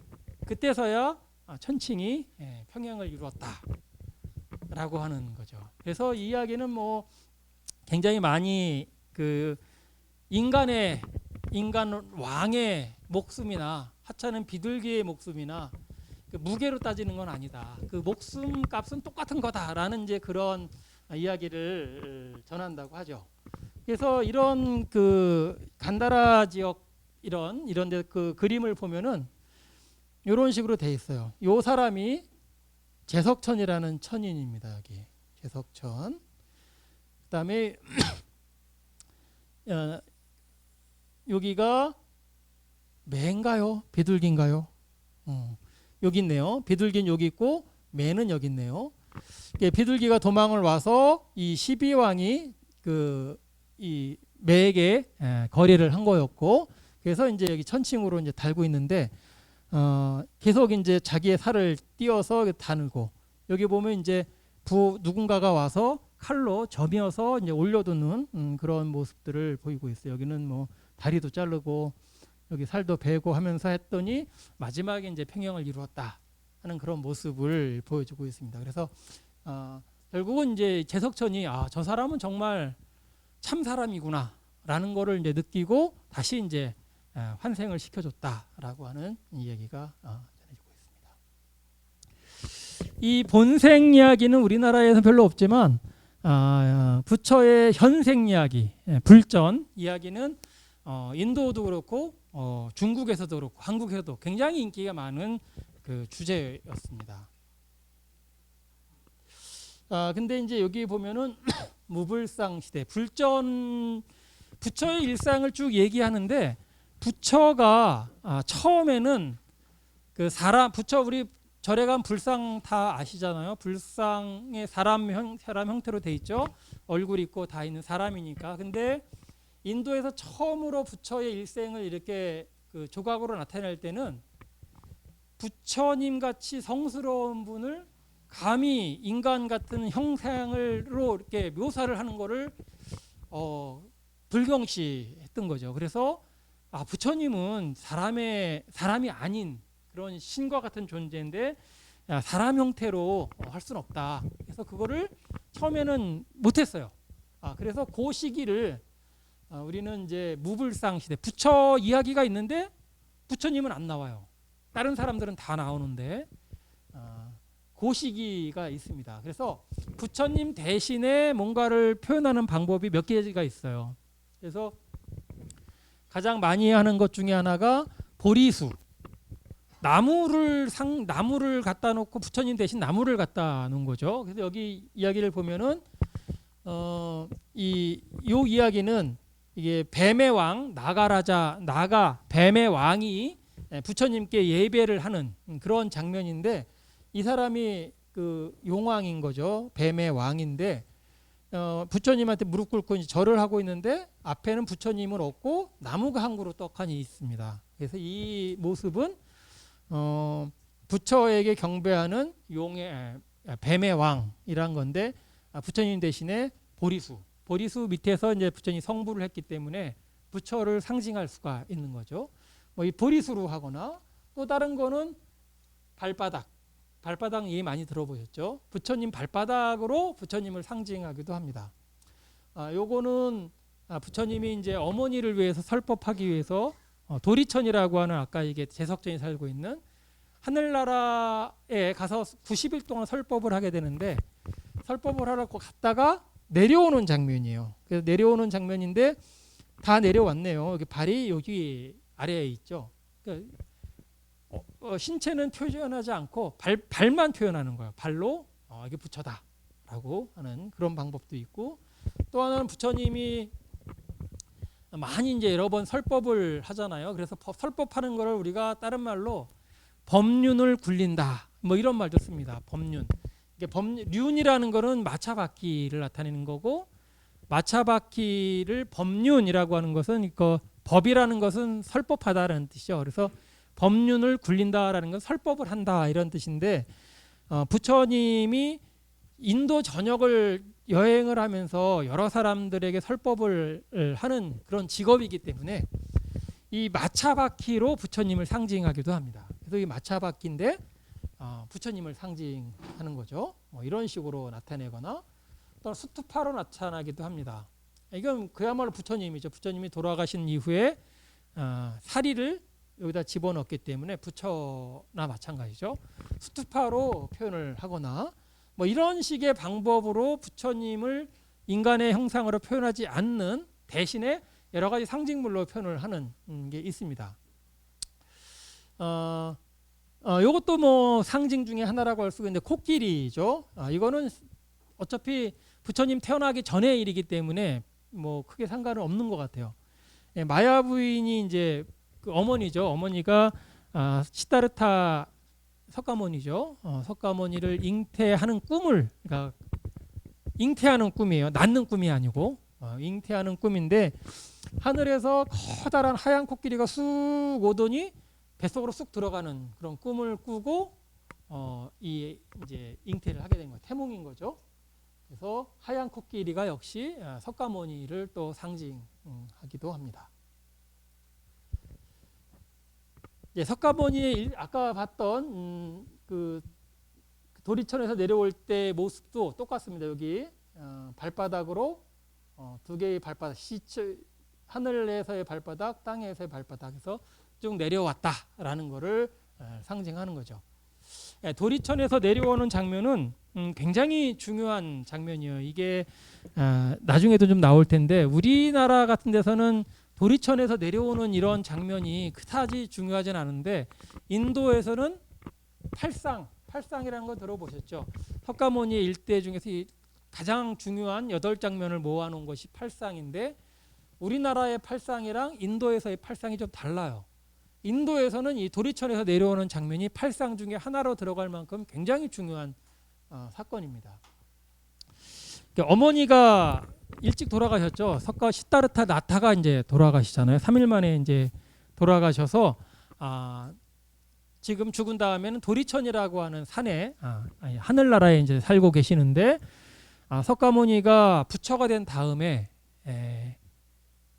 그때서야 천칭이 평행을 이루었다라고 하는 거죠. 그래서 이 이야기는 뭐 굉장히 많이 그 인간 왕의 목숨이나 하찮은 비둘기의 목숨이나 그 무게로 따지는 건 아니다. 그 목숨 값은 똑같은 거다라는 이제 그런 이야기를 전한다고 하죠. 그래서 이런 그 간다라 지역 이런 데 그 그림을 보면은 이런 식으로 돼 있어요. 요 사람이 제석천이라는 천인입니다. 여기 제석천. 그다음에 여기가 매인가요? 비둘기인가요? 여기 있네요. 비둘기는 여기 있고 매는 여기 있네요. 비둘기가 도망을 와서 이 12왕이 이 매에게 거래를 한 거였고, 그래서 이제 여기 천칭으로 이제 달고 있는데 계속 이제 자기의 살을 띄어서 다누고, 여기 보면 이제 누군가가 와서 칼로 점여서 이제 올려두는 그런 모습들을 보이고 있어요. 여기는 뭐 다리도 자르고 여기 살도 베고 하면서 했더니 마지막에 이제 평형을 이루었다 하는 그런 모습을 보여주고 있습니다. 그래서 결국은 이제 제석천이 저 사람은 정말 참 사람이구나라는 거를 이제 느끼고 다시 이제 환생을 시켜줬다라고 하는 이야기가 전해지고 있습니다. 이 본생 이야기는 우리나라에서 별로 없지만 부처의 현생 이야기, 불전 이야기는 인도도 그렇고 중국에서도 그렇고 한국에서도 굉장히 인기가 많은 그 주제였습니다. 근데 이제 여기 보면은 무불상 시대, 불전 부처의 일상을 쭉 얘기하는데, 부처가 처음에는 그 부처 우리 절에 가면 불상 다 아시잖아요. 불상의 사람 형태로 돼 있죠. 얼굴 있고 다 있는 사람이니까. 근데 인도에서 처음으로 부처의 일생을 이렇게 그 조각으로 나타낼 때는 부처님 같이 성스러운 분을 감히 인간 같은 형상으로 이렇게 묘사를 하는 거를 불경시했던 거죠. 그래서 부처님은 사람이 아닌 그런 신과 같은 존재인데 사람 형태로 할 수는 없다. 그래서 그거를 처음에는 못했어요. 그래서 그 시기를 우리는 이제 무불상 시대, 부처 이야기가 있는데 부처님은 안 나와요. 다른 사람들은 다 나오는데 그 시기가 있습니다. 그래서 부처님 대신에 뭔가를 표현하는 방법이 몇 개가 있어요. 그래서 가장 많이 하는 것 중에 하나가 보리수, 나무를 갖다 놓고 부처님 대신 나무를 갖다 놓은 거죠. 그래서 여기 이야기를 보면은 요 이야기는 이게 뱀의 왕 뱀의 왕이 부처님께 예배를 하는 그런 장면인데, 이 사람이 그 용왕인 거죠. 뱀의 왕인데 부처님한테 무릎 꿇고 이제 절을 하고 있는데 앞에는 부처님은 없고 나무가 한 그루 떡하니 있습니다. 그래서 이 모습은 부처에게 경배하는 뱀의 왕이란 건데, 부처님 대신에 보리수 밑에서 이제 부처님이 성불을 했기 때문에 부처를 상징할 수가 있는 거죠. 뭐 이 보리수로 하거나, 또 다른 거는 발바닥 얘기 많이 들어보셨죠? 부처님 발바닥으로 부처님을 상징하기도 합니다. 요거는 부처님이 이제 어머니를 위해서 설법하기 위해서 도리천이라고 하는, 아까 이게 제석천이 살고 있는 하늘나라에 가서 90일 동안 설법을 하게 되는데, 설법을 하러 갔다가 내려오는 장면이에요. 그래서 내려오는 장면인데 다 내려왔네요. 여기 발이 여기 아래에 있죠. 그러니까 신체는 표현하지 않고 발만 표현하는 거예요. 발로 이게 부처다라고 하는 그런 방법도 있고, 또 하나는 부처님이 많이 이제 여러 번 설법을 하잖아요. 그래서 설법하는 거를 우리가 다른 말로 법륜을 굴린다, 뭐 이런 말도 씁니다. 법륜. 륜이라는 거는 마차바퀴를 나타내는 거고, 마차바퀴를 법륜이라고 하는 것은 법이라는 것은 설법하다라는 뜻이죠. 그래서 법륜을 굴린다라는 건 설법을 한다 이런 뜻인데, 부처님이 인도 전역을 여행을 하면서 여러 사람들에게 설법을 하는 그런 직업이기 때문에 이 마차바퀴로 부처님을 상징하기도 합니다. 그래서 이 마차바퀴인데 부처님을 상징하는 거죠. 뭐 이런 식으로 나타내거나, 또 수투파로 나타나기도 합니다. 이건 그야말로 부처님이죠. 부처님이 돌아가신 이후에 사리를 여기다 집어넣기 때문에 부처나 마찬가지죠. 수투파로 표현을 하거나, 뭐 이런 식의 방법으로 부처님을 인간의 형상으로 표현하지 않는 대신에 여러 가지 상징물로 표현을 하는 게 있습니다. 요것도 뭐 상징 중에 하나라고 할 수가 있는데 코끼리죠. 이거는 어차피 부처님 태어나기 전의 일이기 때문에 뭐 크게 상관은 없는 것 같아요. 예, 마야 부인이 이제 그 어머니죠. 어머니가 시다르타 석가모니죠. 석가모니를 잉태하는 꿈을, 그러니까 잉태하는 꿈이에요. 낳는 꿈이 아니고 잉태하는 꿈인데 하늘에서 커다란 하얀 코끼리가 쑥 오더니 뱃속으로 쑥 들어가는 그런 꿈을 꾸고 이 이제 잉태를 하게 된 거예요. 태몽인 거죠. 그래서 하얀 코끼리가 역시 석가모니를 또 상징하기도 합니다. 예, 석가모니의 아까 봤던 그 도리천에서 내려올 때 모습도 똑같습니다. 여기 발바닥으로 두 개의 발바닥, 하늘에서의 발바닥, 땅에서의 발바닥에서 쭉 내려왔다라는 것을 상징하는 거죠. 예, 도리천에서 내려오는 장면은 굉장히 중요한 장면이에요. 이게 나중에도 좀 나올 텐데 우리나라 같은 데서는 도리천에서 내려오는 이런 장면이 그다지 중요하진 않은데 인도에서는 팔상이라는 거 들어보셨죠? 석가모니의 일대 중에서 가장 중요한 8장면을 모아놓은 것이 팔상인데 우리나라의 팔상이랑 인도에서의 팔상이 좀 달라요. 인도에서는 이 도리천에서 내려오는 장면이 팔상 중에 하나로 들어갈 만큼 굉장히 중요한 사건입니다. 그러니까 어머니가 일찍 돌아가셨죠. 석가 시다르타 나타가 이제 돌아가시잖아요. 3일 만에 이제 돌아가셔서 지금 죽은 다음에는 도리천이라고 하는 산에 하늘나라에 이제 살고 계시는데 석가모니가 부처가 된 다음에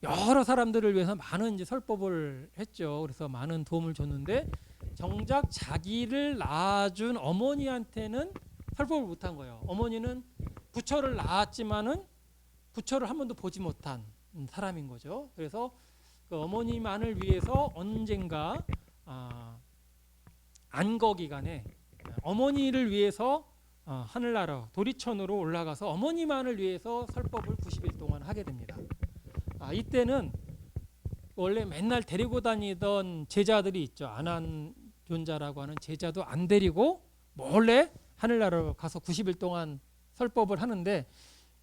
여러 사람들을 위해서 많은 이제 설법을 했죠. 그래서 많은 도움을 줬는데 정작 자기를 낳아준 어머니한테는 설법을 못한 거예요. 어머니는 부처를 낳았지만은 부처를 한 번도 보지 못한 사람인 거죠. 그래서 그 어머니만을 위해서 언젠가 안거 기간에 어머니를 위해서 하늘나라 도리천으로 올라가서 어머니만을 위해서 설법을 90일 동안 하게 됩니다. 이때는 원래 맨날 데리고 다니던 제자들이 있죠. 안한존자라고 하는 제자도 안 데리고 몰래 하늘나라로 가서 90일 동안 설법을 하는데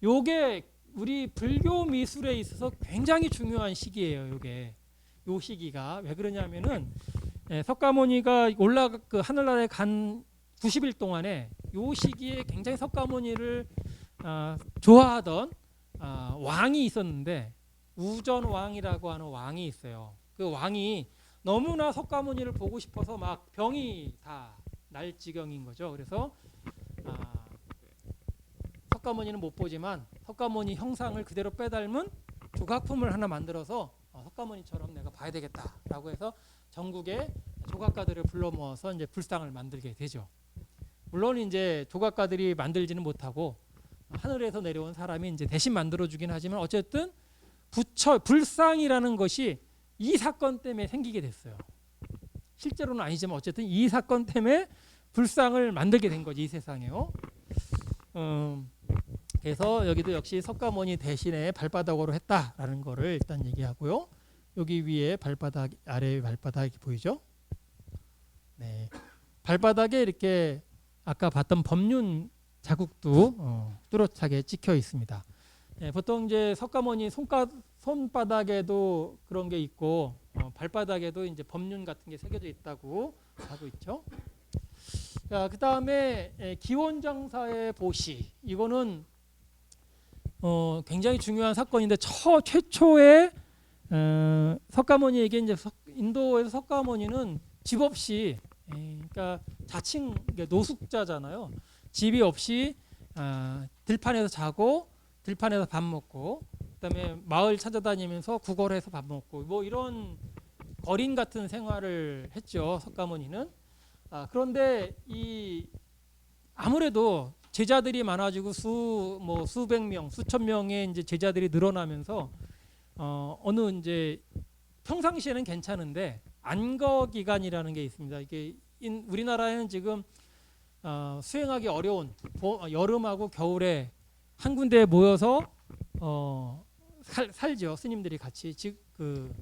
요게 우리 불교 미술에 있어서 굉장히 중요한 시기예요. 요게 요 시기가 왜 그러냐면은 석가모니가 그 하늘나라에 간 90일 동안에 요 시기에 굉장히 석가모니를 좋아하던 왕이 있었는데 우전왕이라고 하는 왕이 있어요. 그 왕이 너무나 석가모니를 보고 싶어서 막 병이 다 날 지경인 거죠. 그래서 석가모니는 못 보지만 석가모니 형상을 그대로 빼닮은 조각품을 하나 만들어서 석가모니처럼 내가 봐야 되겠다라고 해서 전국의 조각가들을 불러 모아서 이제 불상을 만들게 되죠. 물론 이제 조각가들이 만들지는 못하고 하늘에서 내려온 사람이 이제 대신 만들어 주긴 하지만 어쨌든 불상이라는 것이 이 사건 때문에 생기게 됐어요. 실제로는 아니지만 어쨌든 이 사건 때문에 불상을 만들게 된 거지 이 세상에요. 그래서 여기도 역시 석가모니 대신에 발바닥으로 했다라는 거를 일단 얘기하고요. 여기 위에 발바닥, 아래 발바닥이 보이죠? 네, 발바닥에 이렇게 아까 봤던 법륜 자국도 뚜렷하게 찍혀 있습니다. 네, 보통 이제 석가모니 손바닥에도 그런 게 있고 발바닥에도 이제 법륜 같은 게 새겨져 있다고 하고 있죠. 자, 그 다음에 기원정사의 보시. 이거는 굉장히 중요한 사건인데 최초에 석가모니에게 이제 인도에서 석가모니는 집 없이 그러니까 자칭 노숙자잖아요. 집이 없이 들판에서 자고 들판에서 밥 먹고 그다음에 마을 찾아다니면서 구걸해서 밥 먹고 뭐 이런 거린 같은 생활을 했죠. 석가모니는. 그런데 아무래도 제자들이 많아지고 수백 명, 수천 명의 이제 제자들이 늘어나면서 어느 이제 평상시에는 괜찮은데 안거 기간이라는 게 있습니다. 이게 우리나라에는 지금 수행하기 어려운 여름하고 겨울에 한 군데에 모여서 살죠. 스님들이 같이 그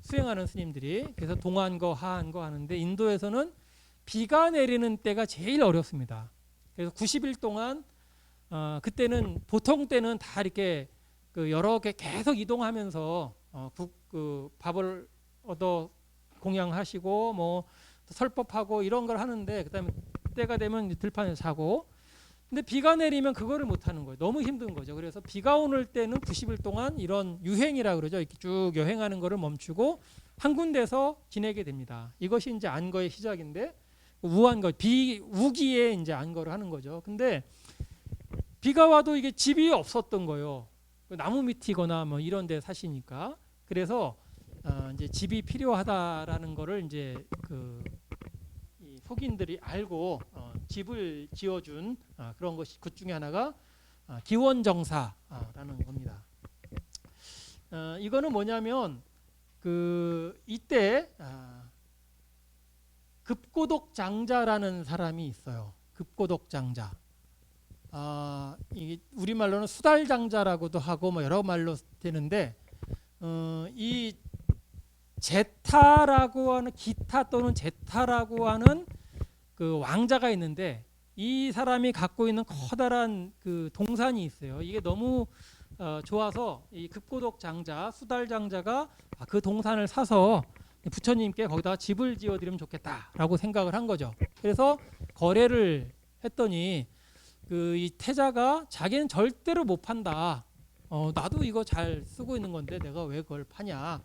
수행하는 스님들이. 그래서 동안거 하안거 하는데 인도에서는 비가 내리는 때가 제일 어렵습니다. 그래서 90일 동안 그때는 보통 때는 다 이렇게 그 여러 개 계속 이동하면서 그 밥을 얻어 공양하시고 뭐 설법하고 이런 걸 하는데 그다음에 때가 되면 들판에서 자고. 근데 비가 내리면 그거를 못 하는 거예요. 너무 힘든 거죠. 그래서 비가 오는 때는 90일 동안 이런 유행이라 그러죠. 이렇게 쭉 여행하는 거를 멈추고 한 군데서 지내게 됩니다. 이것이 이제 안거의 시작인데 우안거 우기에 이제 안거를 하는 거죠. 근데 비가 와도 이게 집이 없었던 거예요. 나무 밑이거나 뭐 이런 데 사시니까. 그래서 이제 집이 필요하다라는 거를 이제 이 속인들이 알고 집을 지어준 그런 것이 그 중에 하나가 기원정사라는 겁니다. 이거는 뭐냐면 이때 급고독장자라는 사람이 있어요. 급고독장자. 이게 우리말로는 수달장자라고도 하고 뭐 여러 말로 되는데 이 제타라고 하는 기타 또는 제타라고 하는 그 왕자가 있는데 이 사람이 갖고 있는 커다란 그 동산이 있어요. 이게 너무 좋아서 이 급고독 장자, 수달 장자가 그 동산을 사서 부처님께 거기다 집을 지어드리면 좋겠다라고 생각을 한 거죠. 그래서 거래를 했더니 이 태자가 자기는 절대로 못 판다. 나도 이거 잘 쓰고 있는 건데 내가 왜 그걸 파냐?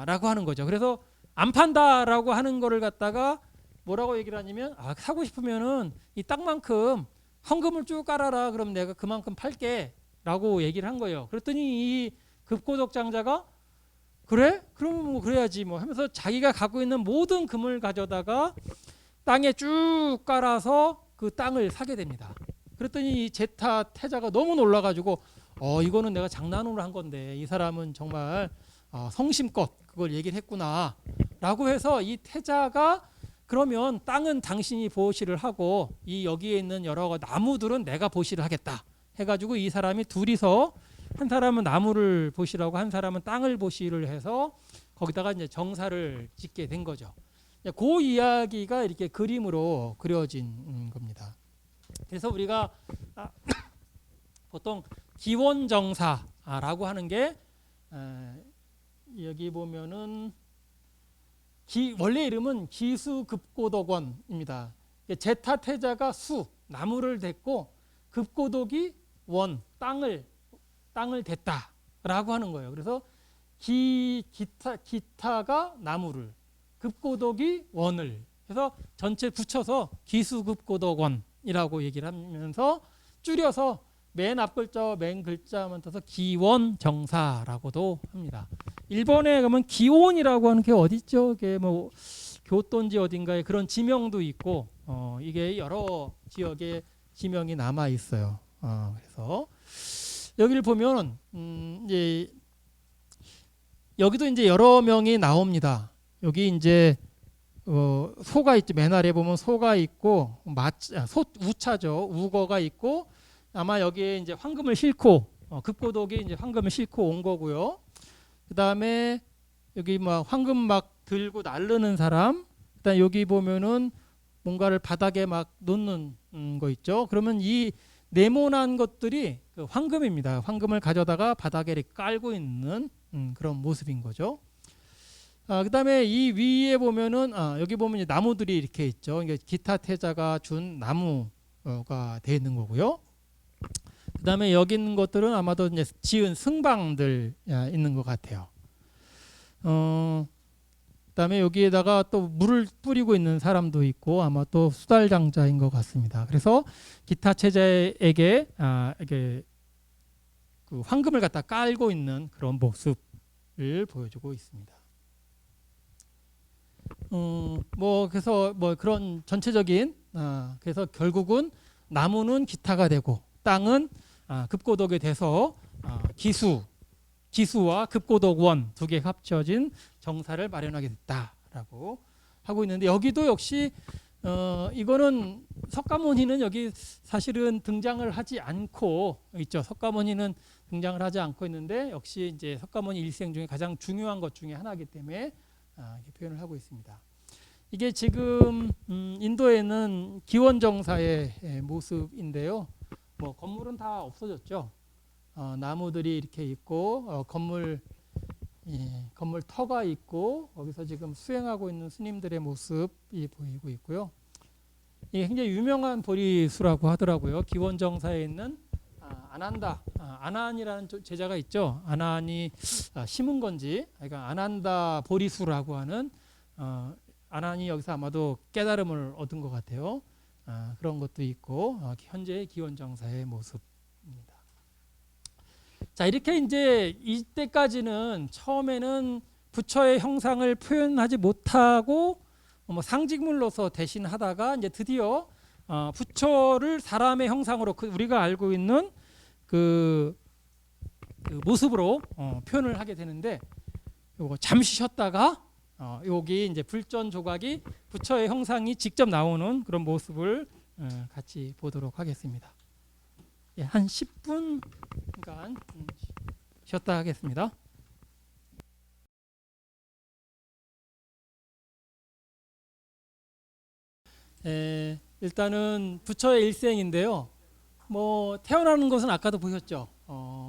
라고 하는 거죠. 그래서 안 판다라고 하는 거를 갖다가 뭐라고 얘기를 하냐면 사고 싶으면은 이 땅만큼 헌금을 쭉 깔아라. 그럼 내가 그만큼 팔게라고 얘기를 한 거예요. 그랬더니 이 급고독장자가 그래? 그러면 뭐 그래야지 뭐 하면서 자기가 갖고 있는 모든 금을 가져다가 땅에 쭉 깔아서 그 땅을 사게 됩니다. 그랬더니 이 제타 태자가 너무 놀라가지고 이거는 내가 장난으로 한 건데 이 사람은 정말 성심껏 그걸 얘기를 했구나 라고 해서 이 태자가 그러면 땅은 당신이 보시를 하고 이 여기에 있는 여러 나무들은 내가 보시를 하겠다 해가지고 이 사람이 둘이서 한 사람은 나무를 보시라고 한 사람은 땅을 보시를 해서 거기다가 이제 정사를 짓게 된 거죠. 그 이야기가 이렇게 그림으로 그려진 겁니다. 그래서 우리가 보통 기원정사라고 하는 게 여기 보면은 원래 이름은 기수급고독원입니다. 제타태자가 나무를 댔고 급고독이 땅을 댔다라고 하는 거예요. 그래서 기타가 나무를, 급고독이 원을 해서 전체 붙여서 기수급고독원이라고 얘기를 하면서 줄여서 맨 앞글자와 맨 글자만 떠서 기원정사라고도 합니다. 일본에 가면 기원이라고 하는 게 어디 있죠? 그게 뭐 교토인지 어딘가에 그런 지명도 있고 이게 여러 지역에 지명이 남아 있어요. 그래서 여기를 보면 이제 여기도 이제 여러 명이 나옵니다. 여기 이제 소가 있죠. 맨 아래 보면 소가 있고 우차죠. 우거가 있고 아마 여기에 이제 황금을 싣고 급고독이 이제 황금을 싣고 온 거고요. 그 다음에 여기 막 황금 막 들고 나르는 사람. 그다음 여기 보면은 뭔가를 바닥에 막 놓는 거 있죠. 그러면 이 네모난 것들이 그 황금입니다. 황금을 가져다가 바닥에 이렇게 깔고 있는 그런 모습인 거죠. 그다음에 이 위에 보면은 여기 보면 이제 나무들이 이렇게 있죠. 이게 기타 태자가 준 나무가 되어 있는 거고요. 그다음에 여기 있는 것들은 아마도 이제 지은 승방들 있는 것 같아요. 그다음에 여기에다가 또 물을 뿌리고 있는 사람도 있고 아마 또 수달장자인 것 같습니다. 그래서 기타 태자에게 이게 그 황금을 갖다 깔고 있는 그런 모습을 보여주고 있습니다. 뭐 그래서 뭐 그런 전체적인 그래서 결국은 나무는 기타가 되고 땅은 급고독에 돼서 기수와 급고독원 두 개 합쳐진 정사를 마련하게 됐다라고 하고 있는데 여기도 역시 이거는 석가모니는 여기 사실은 등장을 하지 않고 있죠. 석가모니는 등장을 하지 않고 있는데 역시 이제 석가모니 일생 중에 가장 중요한 것 중에 하나이기 때문에 이렇게 표현을 하고 있습니다. 이게 지금 인도에는 기원정사의 모습인데요. 뭐 건물은 다 없어졌죠. 나무들이 이렇게 있고 건물 터가 있고 거기서 지금 수행하고 있는 스님들의 모습이 보이고 있고요. 이게 굉장히 유명한 보리수라고 하더라고요. 기원정사에 있는 아난다, 아난이라는 제자가 있죠. 아난이 심은 건지, 그러니까 아난다 보리수라고 하는 아난이 여기서 아마도 깨달음을 얻은 것 같아요. 그런 것도 있고 현재의 기원정사의 모습입니다. 자, 이렇게 이제 이때까지는 처음에는 부처의 형상을 표현하지 못하고 뭐 상징물로서 대신하다가 이제 드디어 부처를 사람의 형상으로 우리가 알고 있는 그 모습으로 표현을 하게 되는데, 요거 잠시 쉬었다가 여기 이제 불전 조각이 부처의 형상이 직접 나오는 그런 모습을 같이 보도록 하겠습니다. 예, 한 10분간 쉬었다 하겠습니다. 일단은 부처의 일생인데요. 뭐 태어나는 것은 아까도 보셨죠.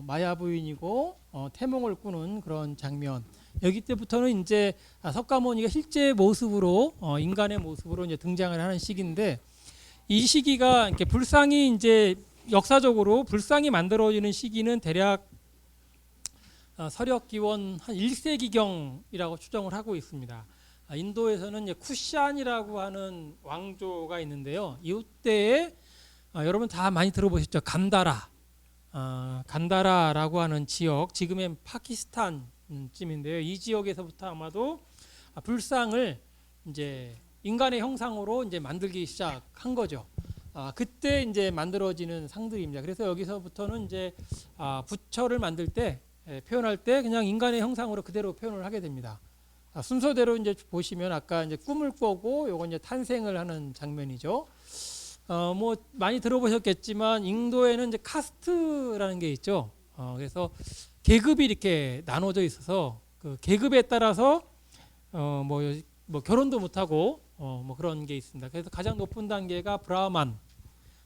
마야 부인이고 태몽을 꾸는 그런 장면. 여기 때부터는 이제 석가모니가 실제 모습으로 인간의 모습으로 이제 등장을 하는 시기인데, 이 시기가 이렇게 불상이 이제 역사적으로 불상이 만들어지는 시기는 대략 서력 기원 한 1세기경이라고 추정을 하고 있습니다. 인도에서는 이제 쿠샨이라고 하는 왕조가 있는데요. 이때에 여러분 다 많이 들어보셨죠? 간다라. 간다라라고 하는 지역, 지금의 파키스탄쯤인데요. 이 지역에서부터 아마도 불상을 이제 인간의 형상으로 이제 만들기 시작한 거죠. 그때 이제 만들어지는 상들입니다. 그래서 여기서부터는 이제 부처를 만들 때 표현할 때 그냥 인간의 형상으로 그대로 표현을 하게 됩니다. 순서대로 이제 보시면 아까 이제 꿈을 꾸고 요건 이제 탄생을 하는 장면이죠. 뭐 많이 들어보셨겠지만 인도에는 이제 카스트라는 게 있죠. 그래서 계급이 이렇게 나눠져 있어서 그 계급에 따라서 뭐 결혼도 못 하고 뭐 그런 게 있습니다. 그래서 가장 높은 단계가 브라만,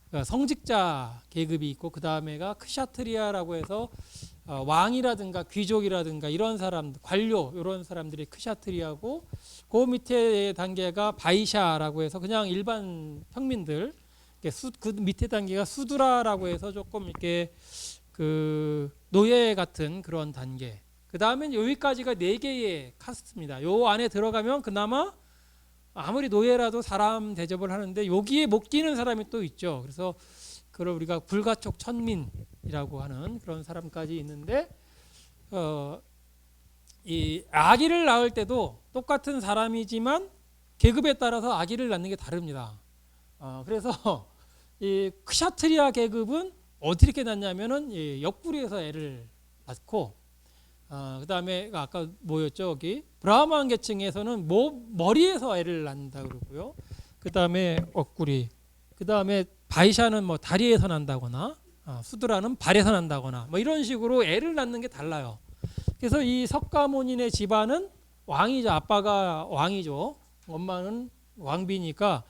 그러니까 성직자 계급이 있고 그 다음에가 크샤트리아라고 해서 왕이라든가 귀족이라든가 이런 사람들, 관료 이런 사람들이 크샤트리아고, 그 밑에 단계가 바이샤라고 해서 그냥 일반 평민들, 그 밑에 단계가 수드라라고 해서 조금 이렇게 그 노예 같은 그런 단계. 그 다음에 여기까지가 4개의 카스트입니다. 요 안에 들어가면 그나마 아무리 노예라도 사람 대접을 하는데 여기에 못 끼는 사람이 또 있죠. 그래서 그걸 우리가 불가촉 천민이라고 하는 그런 사람까지 있는데, 이 아기를 낳을 때도 똑같은 사람이지만 계급에 따라서 아기를 낳는 게 다릅니다. 그래서 이 크샤트리아 계급은 어떻게 낳냐면은 이 옆구리에서 애를 낳고, 그 다음에 아까 뭐였죠? 여기 브라만 계층에서는 머리에서 애를 낳는다 그러고요. 그 다음에 옆구리, 그 다음에 바이샤는 뭐 다리에서 난다거나, 수드라는 발에서 난다거나, 뭐 이런 식으로 애를 낳는 게 달라요. 그래서 이 석가모니네 집안은 왕이죠. 아빠가 왕이죠. 엄마는 왕비니까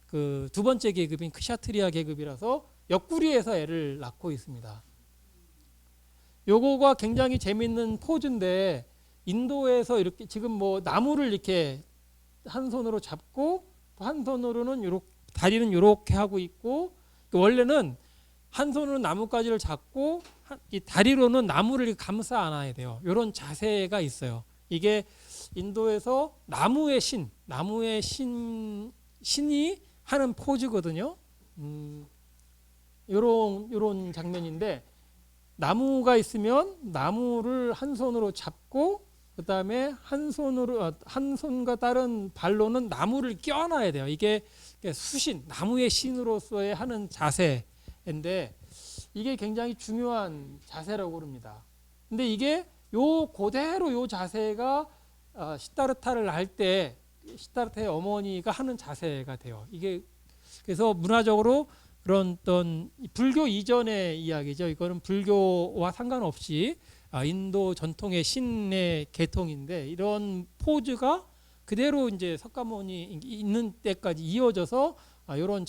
그 두 번째 계급인 크샤트리아 계급이라서 옆구리에서 애를 낳고 있습니다. 요거가 굉장히 재밌는 포즈인데, 인도에서 이렇게 지금 뭐 나무를 이렇게 한 손으로 잡고 한 손으로는 요렇게 다리는 이렇게 하고 있고, 원래는 한 손으로 나뭇가지를 잡고 이 다리로는 나무를 감싸 안아야 돼요. 이런 자세가 있어요. 이게 인도에서 나무의 신이 하는 포즈거든요. 요런 장면인데, 나무가 있으면 나무를 한 손으로 잡고 그 다음에 한 손과 다른 발로는 나무를 껴안아야 돼요. 이게 수신, 나무의 신으로서의 하는 자세인데, 이게 굉장히 중요한 자세라고 그럽니다. 근데 이게 그대로 요 자세가 시타르타를 할 때 시타르타의 어머니가 하는 자세가 돼요. 이게 그래서 문화적으로 그런 어떤 불교 이전의 이야기죠. 이거는 불교와 상관없이 인도 전통의 신의 계통인데 이런 포즈가 그대로 이제 석가모니 있는 때까지 이어져서 이런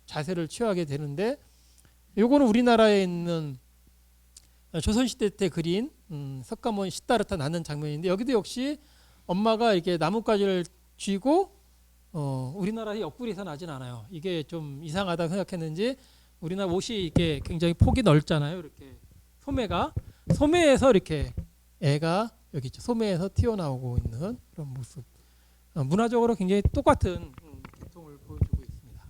자세를 취하게 되는데 요거는 우리나라에 있는 조선시대 때 그린 석가모니 시타르타 낳는 장면인데 여기도 역시 엄마가 이렇게 나뭇가지를 쥐고 우리나라의 옆구리에서 나진 않아요. 이게 좀 이상하다 생각했는지 우리나라 옷이 이렇게 굉장히 폭이 넓잖아요. 이렇게 소매에서 이렇게 애가 여기 있죠. 소매에서 튀어나오고 있는 그런 모습. 문화적으로 굉장히 똑같은 계통을 보여주고 있습니다.